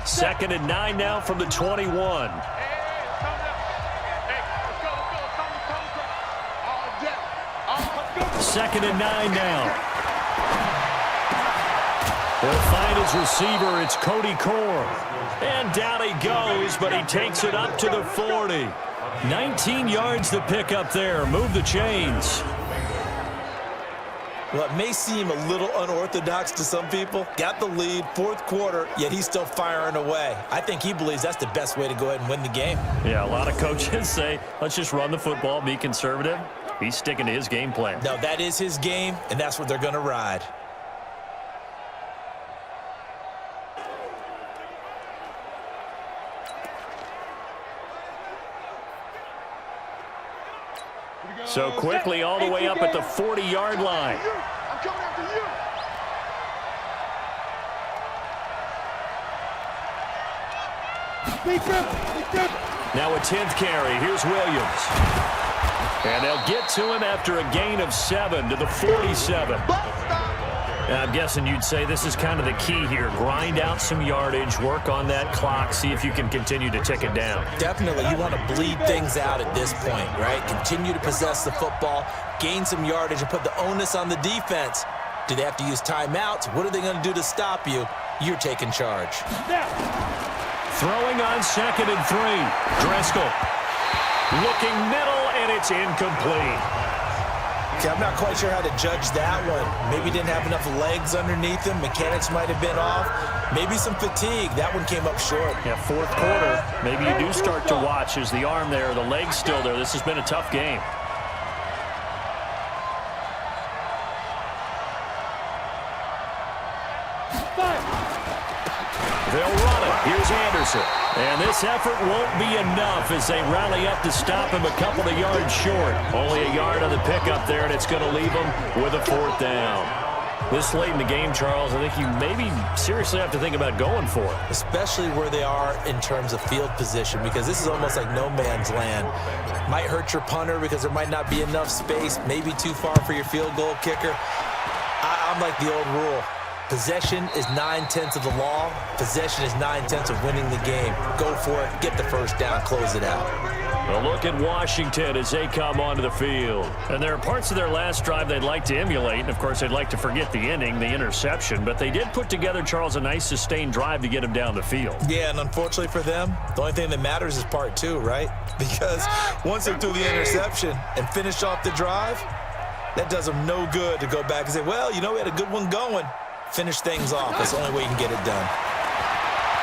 Second and 9 now from the 21. Second and 9 now. He'll find his receiver. It's Cody Core. And down he goes, but he takes it up to the 40. 19 yards to pick up there. Move the chains. Well, it may seem a little unorthodox to some people. Got the lead, fourth quarter, yet he's still firing away. I think he believes that's the best way to go ahead and win the game. Yeah, a lot of coaches say, let's just run the football, be conservative. He's sticking to his game plan. No, that is his game, and that's what they're going to ride. So quickly all the way up at the 40-yard line. I'm coming after you. Now a 10th carry. Here's Williams. And they'll get to him after a gain of 7 to the 47. And I'm guessing you'd say this is kind of the key here. Grind out some yardage, work on that clock, see if you can continue to tick it down. Definitely, you want to bleed things out at this point, right? Continue to possess the football, gain some yardage, and put the onus on the defense. Do they have to use timeouts? What are they going to do to stop you? You're taking charge. Throwing on 2nd and 3. Driscoll looking middle, and it's incomplete. Okay, I'm not quite sure how to judge that one. Maybe didn't have enough legs underneath him. Mechanics might have been off. Maybe some fatigue. That one came up short. Yeah, fourth quarter. Maybe you do start to watch. Is the arm there, the leg's still there. This has been a tough game. They'll run it. Here's Anderson. And this effort won't be enough as they rally up to stop him a couple of yards short. Only a yard on the pickup there, and it's going to leave him with a 4th down. This late in the game, Charles, I think you maybe seriously have to think about going for it. Especially where they are in terms of field position, because this is almost like no man's land. Might hurt your punter because there might not be enough space, maybe too far for your field goal kicker. I'm like the old rule. Possession is 9/10 of the law. Possession is 9/10 of winning the game. Go for it. Get the first down. Close it out. A look at Washington as they come onto the field. And there are parts of their last drive they'd like to emulate. And, of course, they'd like to forget the inning, the interception. But they did put together, Charles, a nice sustained drive to get him down the field. Yeah, and unfortunately for them, the only thing that matters is part 2, right? Because once they threw the interception and finished off the drive, that does them no good to go back and say, well, you know, we had a good one going. Finish things off. That's the only way you can get it done.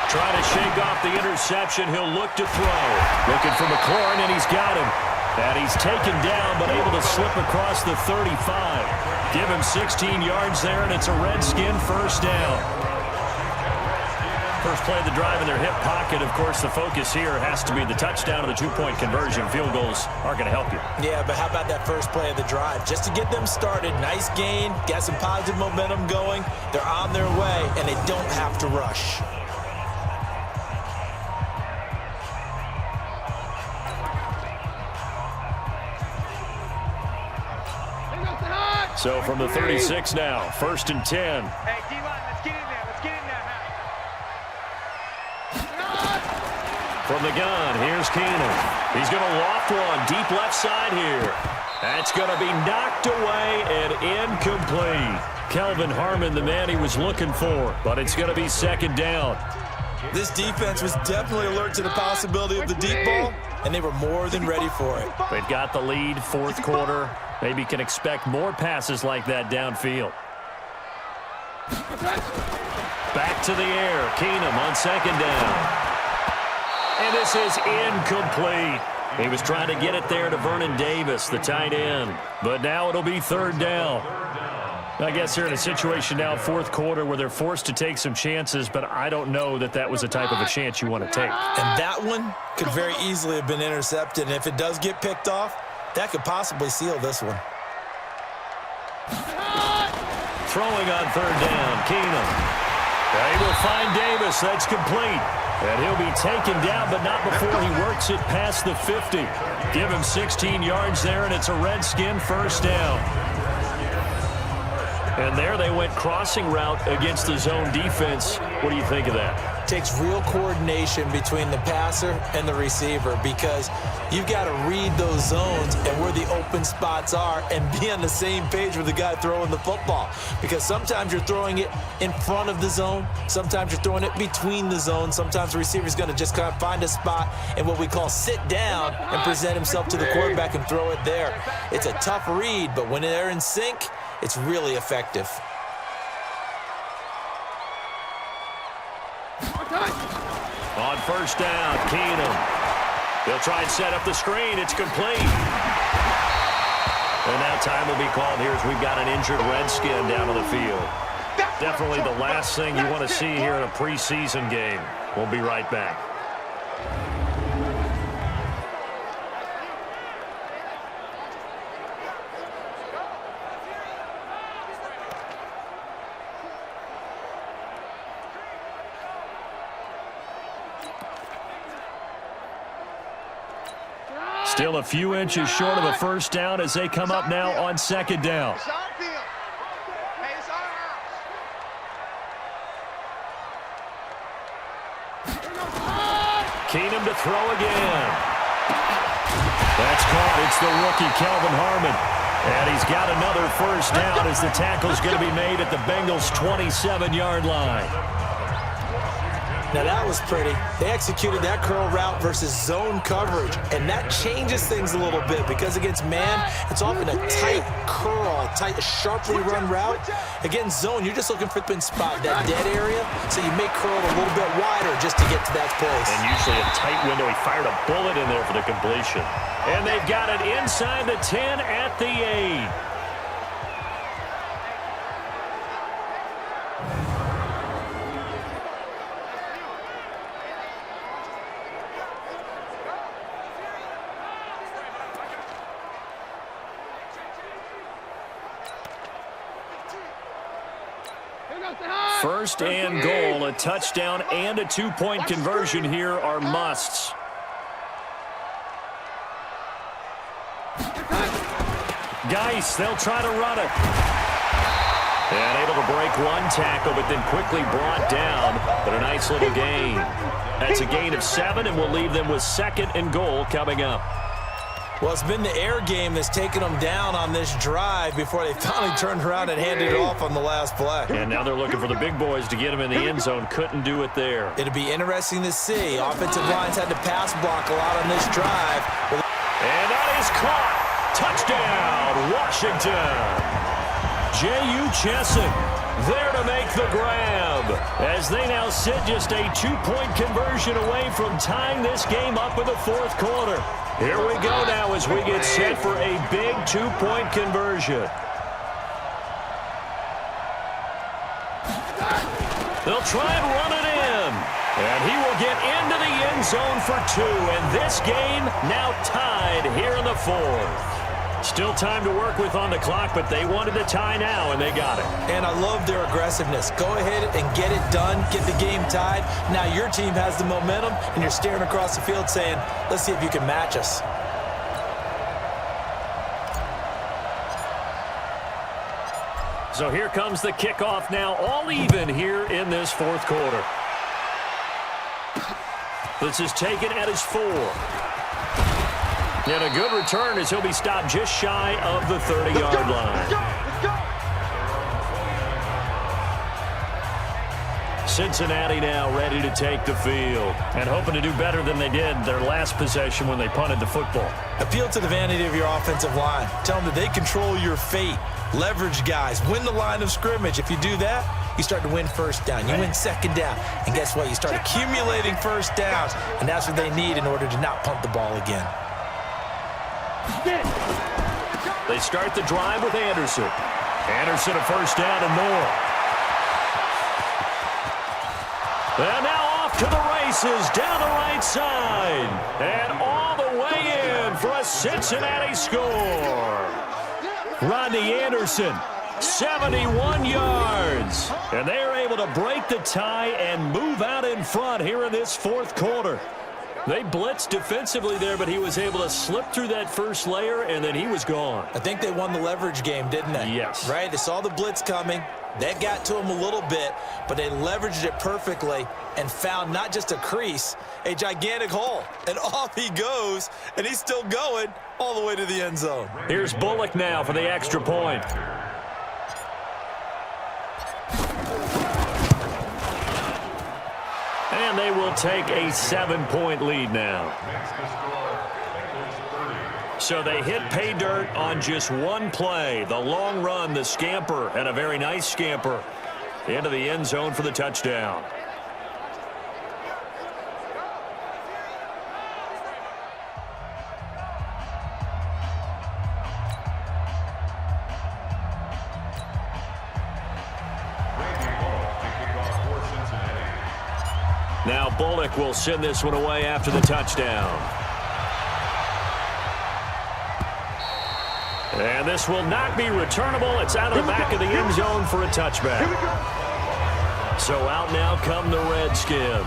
Trying to shake off the interception. He'll look to throw. Looking for McLaurin, and he's got him. And he's taken down, but able to slip across the 35. Give him 16 yards there, and it's a Redskin first down. First play of the drive in their hip pocket. Of course, the focus here has to be the touchdown and the 2-point conversion. Field goals aren't going to help you. Yeah, but how about that first play of the drive? Just to get them started, nice gain, got some positive momentum going. They're on their way, and they don't have to rush. So from the 36 now, 1st and 10. Hey, D-line, let's get in there. Let's get in there. From the gun, here's Keenan. He's going to loft one deep left side here. That's going to be knocked away and incomplete. Kelvin Harmon, the man he was looking for, but it's going to be 2nd down. This defense was definitely alert to the possibility of the deep ball, and they were more than ready for it. They've got the lead, fourth quarter. Maybe can expect more passes like that downfield. Back to the air. Keenum on second down. And this is incomplete. He was trying to get it there to Vernon Davis, the tight end. But now it'll be third down. I guess they're in a situation now, fourth quarter, where they're forced to take some chances, but I don't know that that was the type of a chance you want to take. And that one could very easily have been intercepted. And if it does get picked off, that could possibly seal this one. Throwing on third down, Keenum. They will find Davis. That's complete. And he'll be taken down, but not before he works it past the 50. Give him 16 yards there, and it's a Redskin first down. And there they went crossing route against the zone defense. What do you think of that? Takes real coordination between the passer and the receiver, because you've got to read those zones and where the open spots are and be on the same page with the guy throwing the football. Because sometimes you're throwing it in front of the zone. Sometimes you're throwing it between the zones. Sometimes the receiver's going to just kind of find a spot and what we call sit down and present himself to the quarterback and throw it there. It's a tough read, but when they're in sync, it's really effective. On first down, Keenum. They'll try and set up the screen. It's complete. And now time will be called here as we've got an injured Redskin down on the field. Definitely the last thing you want to see here in a preseason game. We'll be right back. Still a few inches short of a first down as they come up now on second down. Keenum to throw again. That's caught. It's the rookie, Calvin Harmon. And he's got another first down as the tackle's going to be made at the Bengals' 27-yard line. Now that was pretty. They executed that curl route versus zone coverage, and that changes things a little bit because against man, it's often a tight curl, tight, sharply run route. Against zone, you're just looking for the spot, that dead area, so you make curl a little bit wider just to get to that place. And usually a tight window. He fired a bullet in there for the completion. And they've got it inside the 10 at the 8. First and goal, a touchdown and a two-point conversion here are musts. Geis, they'll try to run it. And able to break one tackle, but then quickly brought down. But a nice little gain. That's a gain of 7, and we'll leave them with second and goal coming up. Well, it's been the air game that's taken them down on this drive before they finally turned around and handed it off on the last play. And now they're looking for the big boys to get them in the end zone. Couldn't do it there. It'll be interesting to see. Offensive lines had to pass block a lot on this drive. And that is caught. Touchdown, Washington. J.U. Chesson there to make the grab as they now sit just a two-point conversion away from tying this game up in the fourth quarter. Here we go now as we get set for a big two-point conversion. They'll try and run it in. And he will get into the end zone for 2. And this game now tied here in the fourth. Still time to work with on the clock, but they wanted to tie now, and they got it. And I love their aggressiveness. Go ahead and get it done, get the game tied. Now your team has the momentum, and you're staring across the field saying, let's see if you can match us. So here comes the kickoff now, all even here in this fourth quarter. This is taken at his 4. And a good return as he'll be stopped just shy of the 30-yard line. Cincinnati now ready to take the field. And hoping to do better than they did their last possession when they punted the football. Appeal to the vanity of your offensive line. Tell them that they control your fate. Leverage guys. Win the line of scrimmage. If you do that, you start to win first down. You win second down. And guess what? You start accumulating first downs. And that's what they need in order to not punt the ball again. They start the drive with Anderson. Anderson a first down and more. And now off to the races down the right side. And all the way in for a Cincinnati score. Rodney Anderson, 71 yards. And they are able to break the tie and move out in front here in this fourth quarter. They blitzed defensively there, but he was able to slip through that first layer, and then he was gone. I think they won the leverage game, didn't they? Yes. Right? They saw the blitz coming. That got to him a little bit, but they leveraged it perfectly and found not just a crease, a gigantic hole. And off he goes, and he's still going all the way to the end zone. Here's Bullock now for the extra point. And they will take a 7-point lead now. So they hit pay dirt on just one play. The long run, the scamper, and a very nice scamper into the end zone for the touchdown. Now Bullock will send this one away after the touchdown. And this will not be returnable. It's out of the back of the end zone for a touchback. So out now come the Redskins.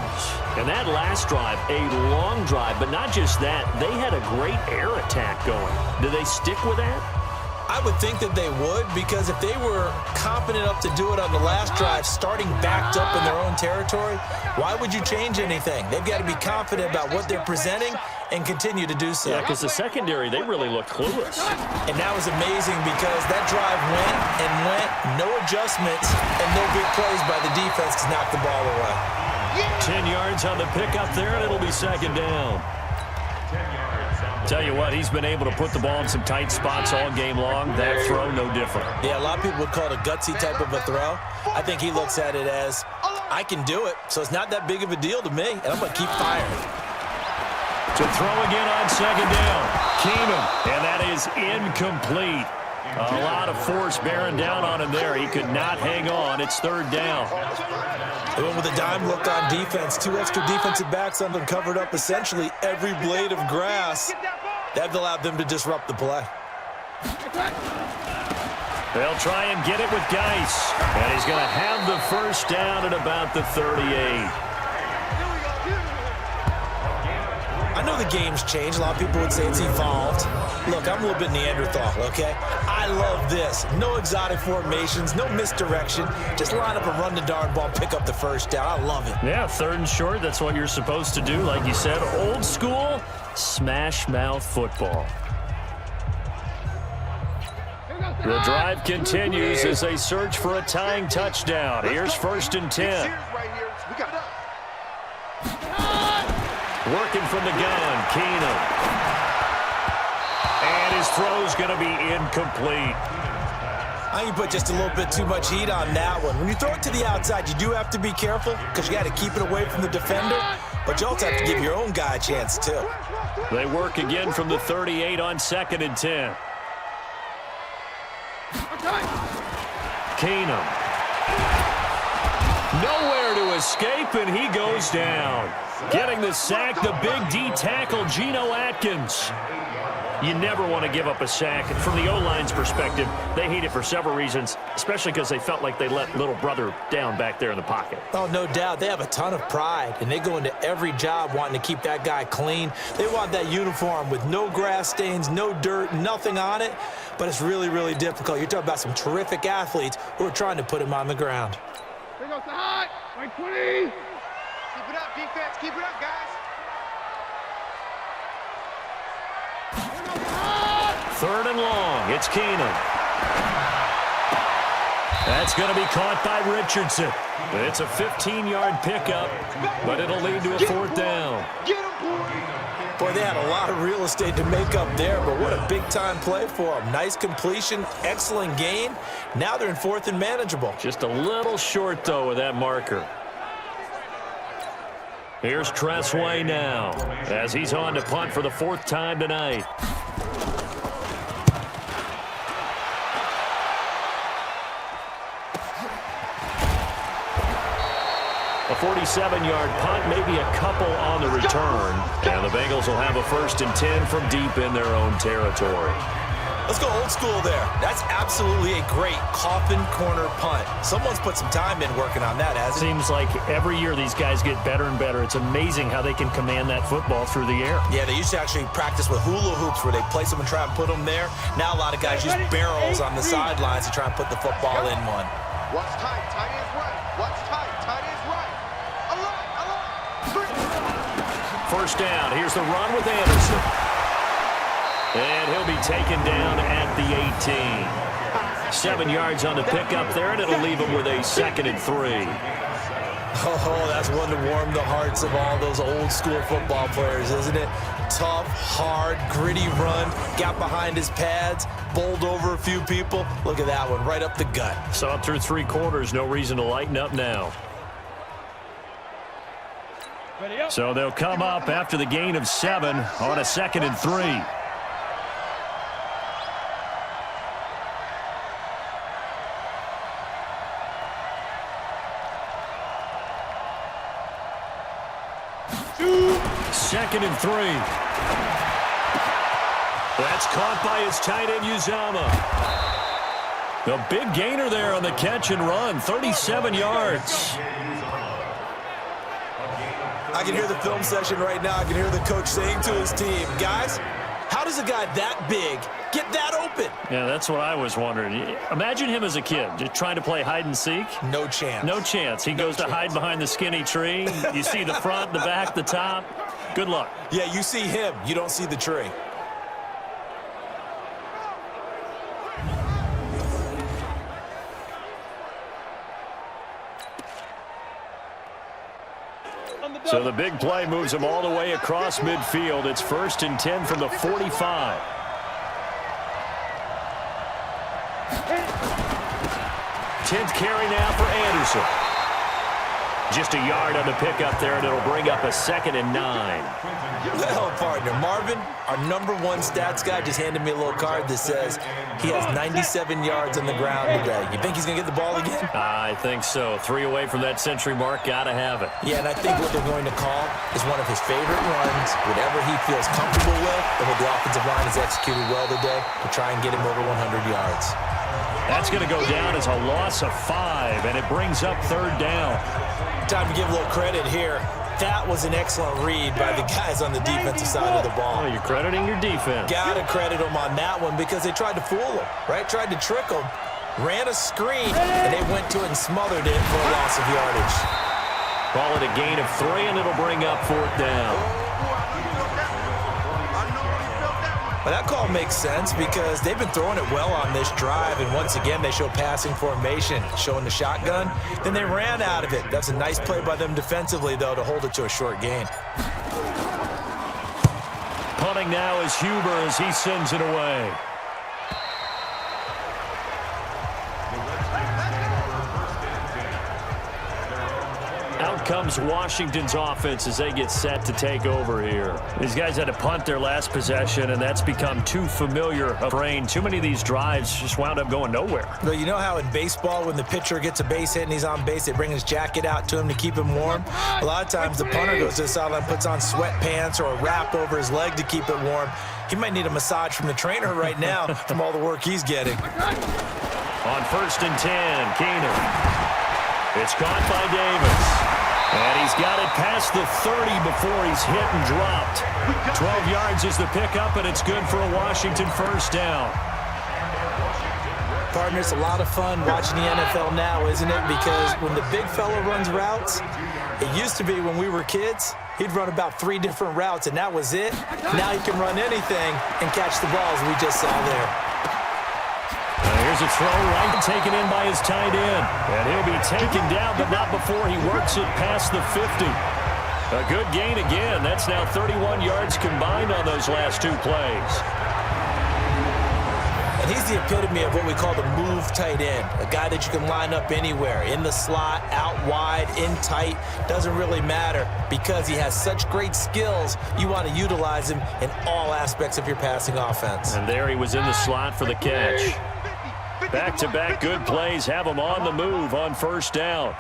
And that last drive, a long drive, but not just that. They had a great air attack going. Do they stick with that? I would think that they would, because if they were competent enough to do it on the last drive, starting backed up in their own territory, why would you change anything? They've got to be confident about what they're presenting and continue to do so. Yeah, because the secondary, they really look clueless. And that was amazing because that drive went, no adjustments, and no big plays by the defense to knock the ball away. 10 yards on the pickup there, and it'll be second down. Tell you what, he's been able to put the ball in some tight spots all game long. That throw, no different. Yeah, a lot of people would call it a gutsy type of a throw. I think he looks at it as, I can do it, so it's not that big of a deal to me, and I'm going to keep firing. To throw again on second down. Keenum, and that is incomplete. A lot of force bearing down on him there. He could not hang on. It's third down. They went with a dime look on defense. 2 extra defensive backs on them, covered up essentially every blade of grass. That allowed them to disrupt the play. They'll try and get it with Geis. And he's going to have the first down at about the 38. I know the game's changed. A lot of people would say it's evolved. Look, I'm a little bit Neanderthal, okay? I love this. No exotic formations, no misdirection. Just line up and run the darn ball, pick up the first down. I love it. Yeah, third and short, that's what you're supposed to do. Like you said, old school, smash mouth football. The drive continues as they search for a tying touchdown. Here's first and 10. Working from the gun, Keenum. And his throw's going to be incomplete. I think you put just a little bit too much heat on that one. When you throw it to the outside, you do have to be careful because you got to keep it away from the defender, but you also have to give your own guy a chance too. They work again from the 38 on second and 10. Keenum. Nowhere to escape, and he goes down. Getting the sack, the big D tackle, Geno Atkins. You never want to give up a sack. And from the O-line's perspective, they hate it for several reasons, especially because they felt like they let little brother down back there in the pocket. Oh, no doubt. They have a ton of pride, and they go into every job wanting to keep that guy clean. They want that uniform with no grass stains, no dirt, nothing on it, but it's really, really difficult. You're talking about some terrific athletes who are trying to put him on the ground. Here goes the high. 20. Keep it up, defense. Keep it up, guys. Third and long. It's Keenum. That's going to be caught by Richardson. It's a 15-yard pickup, but it'll lead to a 4th down. Boy, they had a lot of real estate to make up there, but what a big-time play for them. Nice completion, excellent gain. Now they're in 4th and manageable. Just a little short, though, with that marker. Here's Tressway now, as he's on to punt for the 4th time tonight. A 47-yard punt, maybe a couple on the return. And the Bengals will have a 1st and 10 from deep in their own territory. Let's go old school there. That's absolutely a great coffin corner punt. Someone's put some time in working on that, hasn't it? Seems like every year these guys get better and better. It's amazing how they can command that football through the air. Yeah, they used to actually practice with hula hoops where they place them and try and put them there. Now a lot of guys use barrels on the sidelines to try and put the football in one. What's tight? Tight is right. What's tight? Tight is right. First down. Here's the run with Anderson. And he'll be taken down at the 18. 7 yards on the pickup there, and it'll leave him with a 2nd and 3. Oh, that's one to warm the hearts of all those old school football players, isn't it? Tough, hard, gritty run, got behind his pads, bowled over a few people. Look at that one, right up the gut. Saw it through 3 quarters, no reason to lighten up now. So they'll come up after the gain of 7 on a 2nd and 3. Second and 3. That's caught by his tight end, Uzama. The big gainer there on the catch and run, 37 yards. I can hear the film session right now. I can hear the coach saying to his team, guys, how does a guy that big get that open? Yeah, that's what I was wondering. Imagine him as a kid, just trying to play hide and seek. No chance. No chance. He goes to hide behind the skinny tree. You see the front, the back, the top. Good luck. Yeah, you see him. You don't see the tree. So the big play moves him all the way across midfield. It's 1st and 10 from the 45. Tenth carry now for Anderson. Just a yard on the pickup there, and it'll bring up a 2nd and 9. Well, partner, Marvin, our #1 stats guy, just handed me a little card that says he has 97 yards on the ground today. You think he's going to get the ball again? I think so. 3 away from that century mark. Got to have it. Yeah, and I think what they're going to call is one of his favorite runs, whatever he feels comfortable with, and what the offensive line has executed well today to try and get him over 100 yards. That's going to go down as a loss of 5, and it brings up 3rd down. Time to give a little credit here. That was an excellent read by the guys on the defensive side of the ball. Oh, you're crediting your defense. Got to credit them on that one because they tried to fool him, right? Tried to trick him, ran a screen, and they went to it and smothered it for a loss of yardage. Call it a gain of 3, and it'll bring up 4th down. Well, that call makes sense because they've been throwing it well on this drive, and once again, they show passing formation, showing the shotgun. Then they ran out of it. That's a nice play by them defensively, though, to hold it to a short gain. Punting now is Huber as he sends it away. Out comes Washington's offense as they get set to take over here. These guys had to punt their last possession, and that's become too familiar a brain. Too many of these drives just wound up going nowhere. Well, you know how in baseball, when the pitcher gets a base hit and he's on base, they bring his jacket out to him to keep him warm? A lot of times the punter goes to the sideline, puts on sweatpants or a wrap over his leg to keep it warm. He might need a massage from the trainer right now from all the work he's getting. On 1st and 10, Keenum. It's caught by Davis. And he's got it past the 30 before he's hit and dropped. 12 yards is the pickup, and it's good for a Washington 1st down. Partner, it's a lot of fun watching the NFL now, isn't it? Because when the big fella runs routes, it used to be when we were kids, he'd run about 3 different routes, and that was it. Now he can run anything and catch the balls we just saw there. Here's Here's a throw right taken in by his tight end. And he'll be taken down, but not before he works it past the 50. A good gain again. That's now 31 yards combined on those last two plays. And he's the epitome of what we call the move tight end, a guy that you can line up anywhere, in the slot, out wide, in tight, doesn't really matter because he has such great skills. You want to utilize him in all aspects of your passing offense. And there he was in the slot for the catch. Back-to-back good plays have him on the move on first down.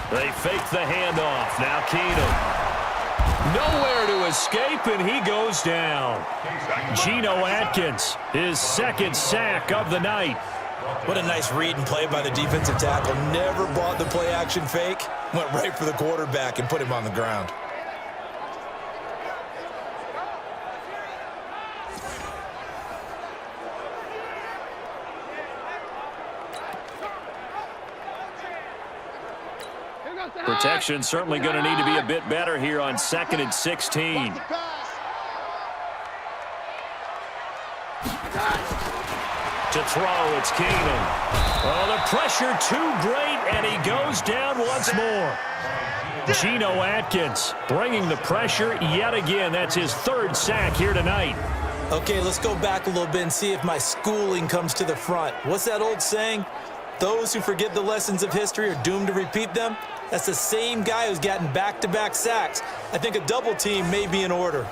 They fake the handoff. Now Keenum. Nowhere to escape, and he goes down. Geno Atkins, his second sack of the night. What a nice read and play by the defensive tackle. Never bought the play-action fake. Went right for the quarterback and put him on the ground. Protection certainly going to need to be a bit better here on 2nd and 16. To throw, it's Keenum. Oh, the pressure too great, and he goes down once more. Geno Atkins bringing the pressure yet again. That's his third sack here tonight. Okay, let's go back a little bit and see if my schooling comes to the front. What's that old saying? Those who forget the lessons of history are doomed to repeat them. That's the same guy who's gotten back-to-back sacks. I think a double team may be in order.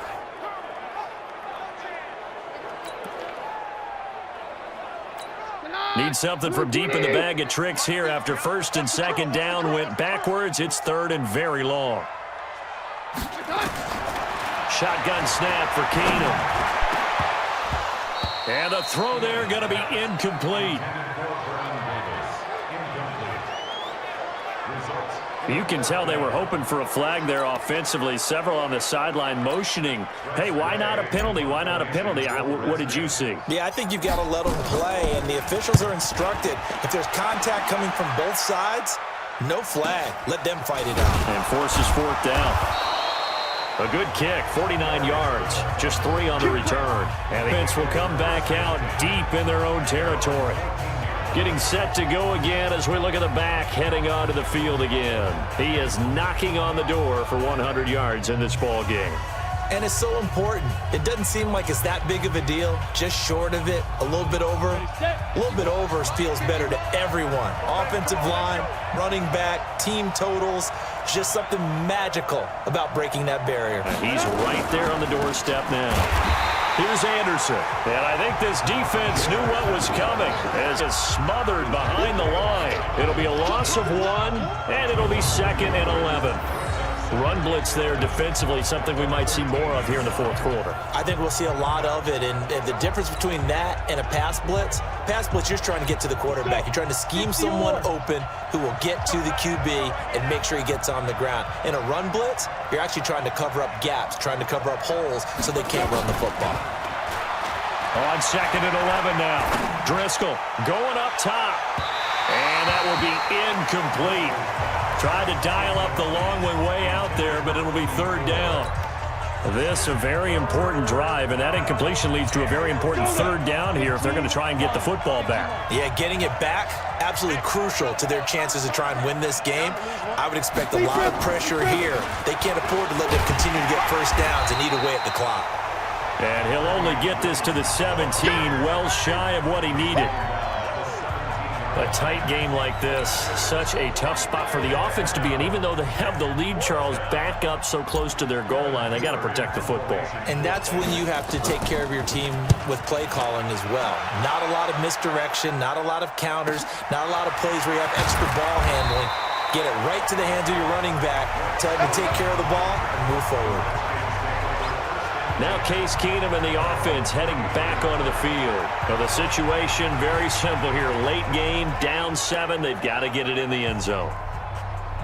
Need something from deep in the bag of tricks here after 1st and 2nd down went backwards. It's 3rd and very long. Shotgun snap for Keenum. And a throw there going to be incomplete. You can tell they were hoping for a flag there offensively. Several on the sideline motioning, hey, why not a penalty? Why not a penalty? What did you see? Yeah, I think you've got to let them play, and the officials are instructed. If there's contact coming from both sides, no flag. Let them fight it out. And forces 4th down. A good kick, 49 yards, just 3 on the return. And the defense will come back out deep in their own territory. Getting set to go again as we look at the back, heading onto the field again. He is knocking on the door for 100 yards in this ball game. And it's so important. It doesn't seem like it's that big of a deal, just short of it, a little bit over. A little bit over feels better to everyone. Offensive line, running back, team totals, just something magical about breaking that barrier. And he's right there on the doorstep now. Here's Anderson. And I think this defense knew what was coming as it's smothered behind the line. It'll be a loss of 1, and it'll be 2nd and 11. Run blitz there defensively, something we might see more of here in the 4th quarter. I think we'll see a lot of it, and the difference between that and a pass blitz, you're just trying to get to the quarterback. You're trying to scheme someone open who will get to the QB and make sure he gets on the ground. In a run blitz, you're actually trying to cover up gaps, trying to cover up holes so they can't run the football. On 2nd and 11 now. Driscoll going up top. And that will be incomplete. Tried to dial up the long way out there, but it'll be 3rd down. This a very important drive, and that incompletion leads to a very important 3rd down here if they're going to try and get the football back. Yeah, getting it back, absolutely crucial to their chances to try and win this game. I would expect a lot of pressure here. They can't afford to let them continue to get first downs and eat away at the clock. And he'll only get this to the 17, well shy of what he needed. A tight game like this, such a tough spot for the offense to be in. Even though they have the lead, Charles, back up so close to their goal line, they got to protect the football. And that's when you have to take care of your team with play calling as well. Not a lot of misdirection, not a lot of counters, not a lot of plays where you have extra ball handling. Get it right to the hands of your running back, tell him to take care of the ball, and move forward. Now Case Keenum and the offense heading back onto the field. Now the situation very simple here. Late game, down 7. They've got to get it in the end zone.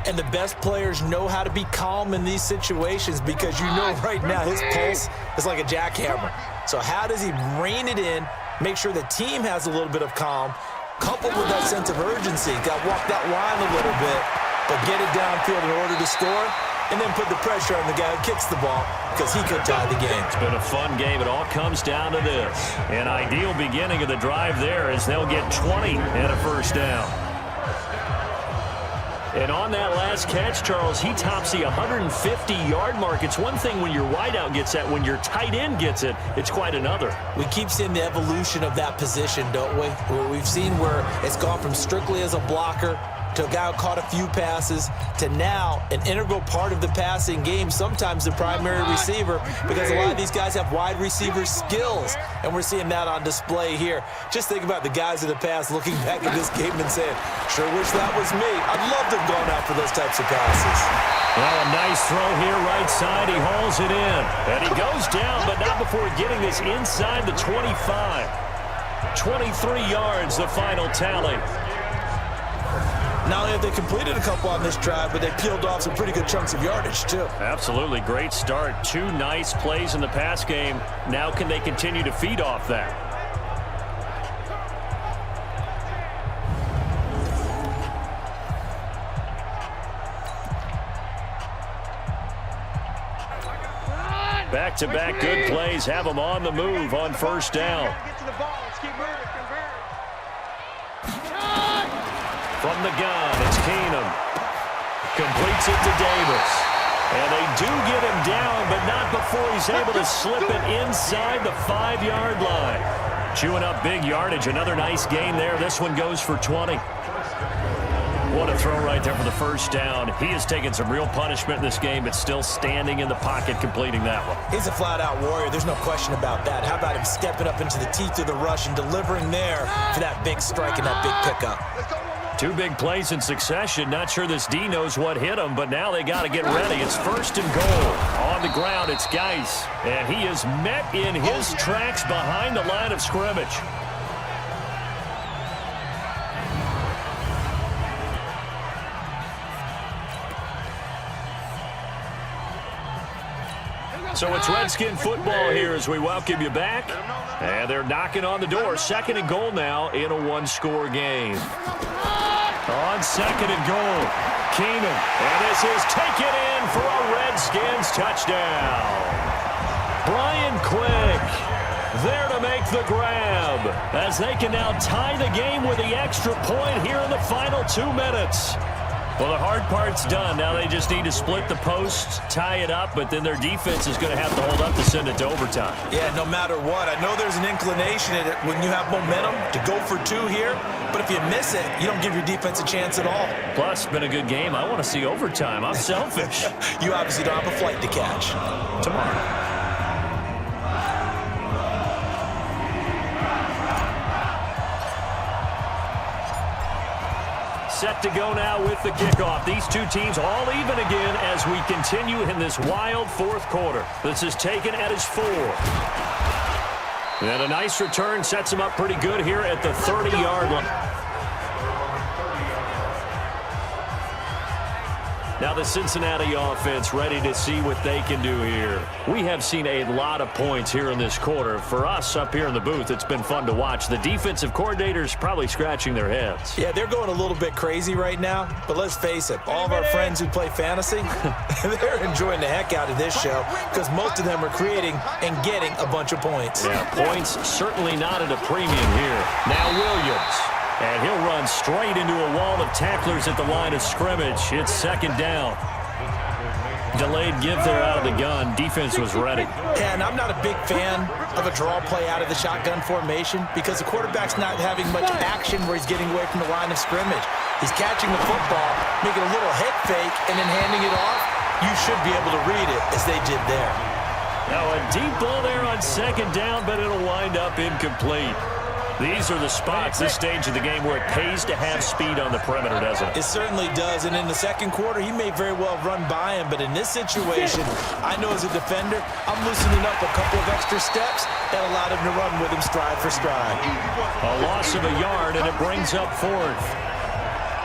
And the best players know how to be calm in these situations because you know right now his pulse is like a jackhammer. So how does he rein it in, make sure the team has a little bit of calm, coupled with that sense of urgency? Got to walk that line a little bit, but get it downfield in order to score. and then put the pressure on the guy who kicks the ball because he could tie the game. It's been a fun game. It all comes down to this. An ideal beginning of the drive there as they'll get 20 and a first down. And on that last catch, Charles, he tops the 150-yard mark. It's one thing when your wideout gets that. When your tight end gets it, it's quite another. We keep seeing the evolution of that position, don't we? Where we've seen where it's gone from strictly as a blocker to a guy who caught a few passes to now an integral part of the passing game, sometimes the primary receiver, because a lot of these guys have wide receiver skills, and we're seeing that on display here. Just think about the guys in the past looking back at this game and saying, sure wish that was me. I'd love to have gone out for those types of passes. Well, a nice throw here right side. He hauls it in. And he goes down, but not before getting this inside the 25. 23 yards, the final tally. Not only have they completed a couple on this drive, but they peeled off some pretty good chunks of yardage, too. Absolutely. Great start. 2 nice plays in the pass game. Now can they continue to feed off that? Back-to-back good plays have them on the move on first down. Get to the ball. Let's keep moving. From the gun, it's Keenum. Completes it to Davis. And they do get him down, but not before he's able to slip it inside the 5-yard line. Chewing up big yardage. Another nice gain there. This one goes for 20. What a throw right there for the first down. He has taken some real punishment in this game, but still standing in the pocket completing that one. He's a flat-out warrior. There's no question about that. How about him stepping up into the teeth of the rush and delivering there for that big strike and that big pickup? 2 big plays in succession. Not sure this D knows what hit him, but now they got to get ready. It's first and goal. On the ground, it's Geis. And he is met in his tracks behind the line of scrimmage. So it's Redskin football here as we welcome you back. And they're knocking on the door. Second and goal now in a 1-score game. On second and goal, Keenum. And this is taken in for a Redskins touchdown. Brian Quick there to make the grab as they can now tie the game with the extra point here in the final 2 minutes. Well, the hard part's done. Now they just need to split the post, tie it up, but then their defense is going to have to hold up to send it to overtime. Yeah, no matter what. I know there's an inclination in it when you have momentum to go for 2 here, but if you miss it, you don't give your defense a chance at all. Plus, it's been a good game. I want to see overtime. I'm selfish. You obviously don't have a flight to catch. Tomorrow. Set to go now with the kickoff. These 2 teams all even again as we continue in this wild 4th quarter. This is taken at his 4. And a nice return sets him up pretty good here at the 30-yard line. Now the Cincinnati offense ready to see what they can do here. We have seen a lot of points here in this quarter. For us up here in the booth, it's been fun to watch. The defensive coordinators probably scratching their heads. Yeah, they're going a little bit crazy right now, but let's face it, all of our friends who play fantasy, they're enjoying the heck out of this show because most of them are creating and getting a bunch of points. Yeah, points certainly not at a premium here. Now Williams. And he'll run straight into a wall of tacklers at the line of scrimmage. It's second down. Delayed give there out of the gun. Defense was ready. And I'm not a big fan of a draw play out of the shotgun formation because the quarterback's not having much action where he's getting away from the line of scrimmage. He's catching the football, making a little head fake, and then handing it off. You should be able to read it as they did there. Now a deep ball there on second down, but it'll wind up incomplete. These are the spots, this stage of the game, where it pays to have speed on the perimeter, doesn't it? It certainly does, and in the second quarter, he may very well run by him, but in this situation, I know as a defender, I'm loosening up a couple of extra steps that allowed him to run with him stride for stride. A loss of a yard, and it brings up 4th.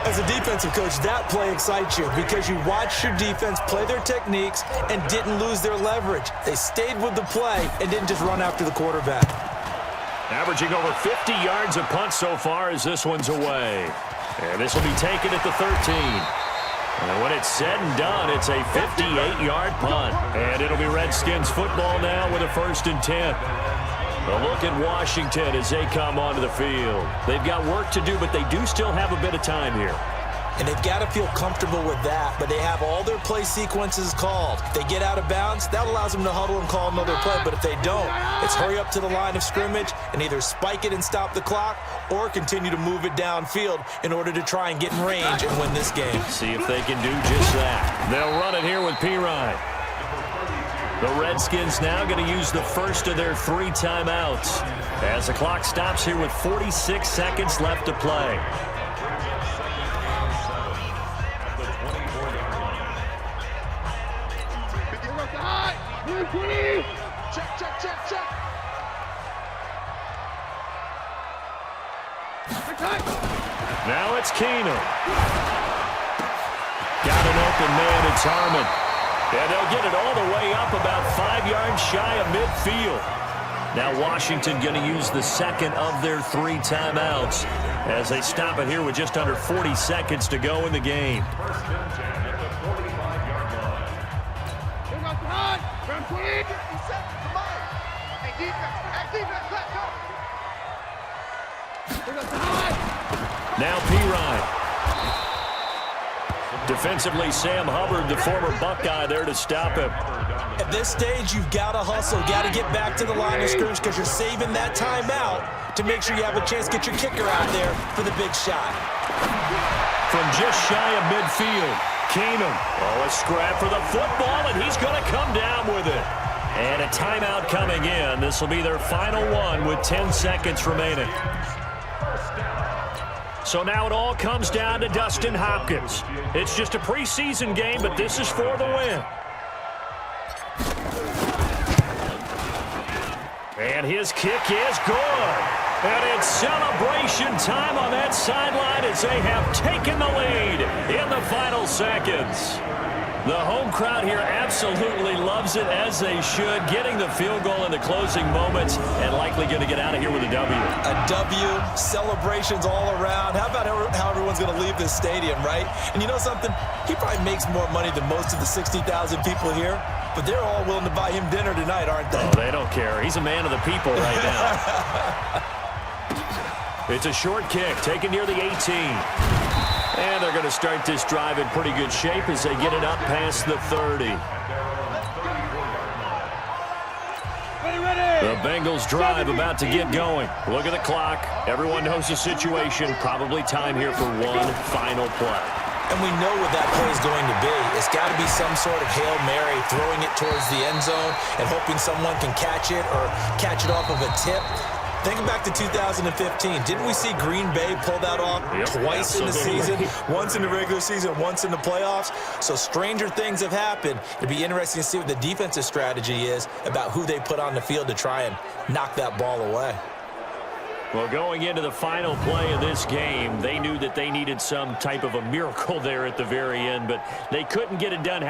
As a defensive coach, that play excites you because you watched your defense play their techniques and didn't lose their leverage. They stayed with the play and didn't just run after the quarterback. Averaging over 50 yards a punt so far as this one's away. And this will be taken at the 13. And when it's said and done, it's a 58-yard punt. And it'll be Redskins football now with a 1st and 10. A look at Washington as they come onto the field. They've got work to do, but they do still have a bit of time here. And they've got to feel comfortable with that, but they have all their play sequences called. If they get out of bounds, that allows them to huddle and call another play, but if they don't, it's hurry up to the line of scrimmage and either spike it and stop the clock or continue to move it downfield in order to try and get in range and win this game. See if they can do just that. They'll run it here with Pirine. The Redskins now going to use the first of their 3 timeouts as the clock stops here with 46 seconds left to play. Check, check, check, check. Now it's Keenum. Got an open man, it's Harmon. And they'll get it all the way up about 5 yards shy of midfield. Now Washington going to use the second of their 3 timeouts as they stop it here with just under 40 seconds to go in the game. Now Pirine. Defensively, Sam Hubbard, the former Buckeye, there to stop him. At this stage, you've got to hustle, got to get back to the line of scrimmage because you're saving that timeout to make sure you have a chance to get your kicker out there for the big shot. From just shy of midfield, Keenum. Oh, a scrap for the football, and he's going to come down with it. And a timeout coming in. This will be their final one with 10 seconds remaining. So now it all comes down to Dustin Hopkins. It's just a preseason game, but this is for the win. And his kick is good. And it's celebration time on that sideline as they have taken the lead in the final seconds. The home crowd here absolutely loves it, as they should, getting the field goal in the closing moments and likely going to get out of here with a W. A W, celebrations all around. How about how everyone's going to leave this stadium, right? And you know something? He probably makes more money than most of the 60,000 people here, but they're all willing to buy him dinner tonight, aren't they? Oh, they don't care. He's a man of the people right now. It's a short kick taken near the 18. And they're going to start this drive in pretty good shape as they get it up past the 30. The Bengals drive about to get going. Look at the clock. Everyone knows the situation. Probably time here for one final play. And we know what that play is going to be. It's got to be some sort of Hail Mary, throwing it towards the end zone and hoping someone can catch it or catch it off of a tip. Thinking back to 2015, didn't we see Green Bay pull that off twice in the season? Once in the regular season, once in the playoffs. So stranger things have happened. It'd be interesting to see what the defensive strategy is about who they put on the field to try and knock that ball away. Well, going into the final play of this game, they knew that they needed some type of a miracle there at the very end, but they couldn't get it done.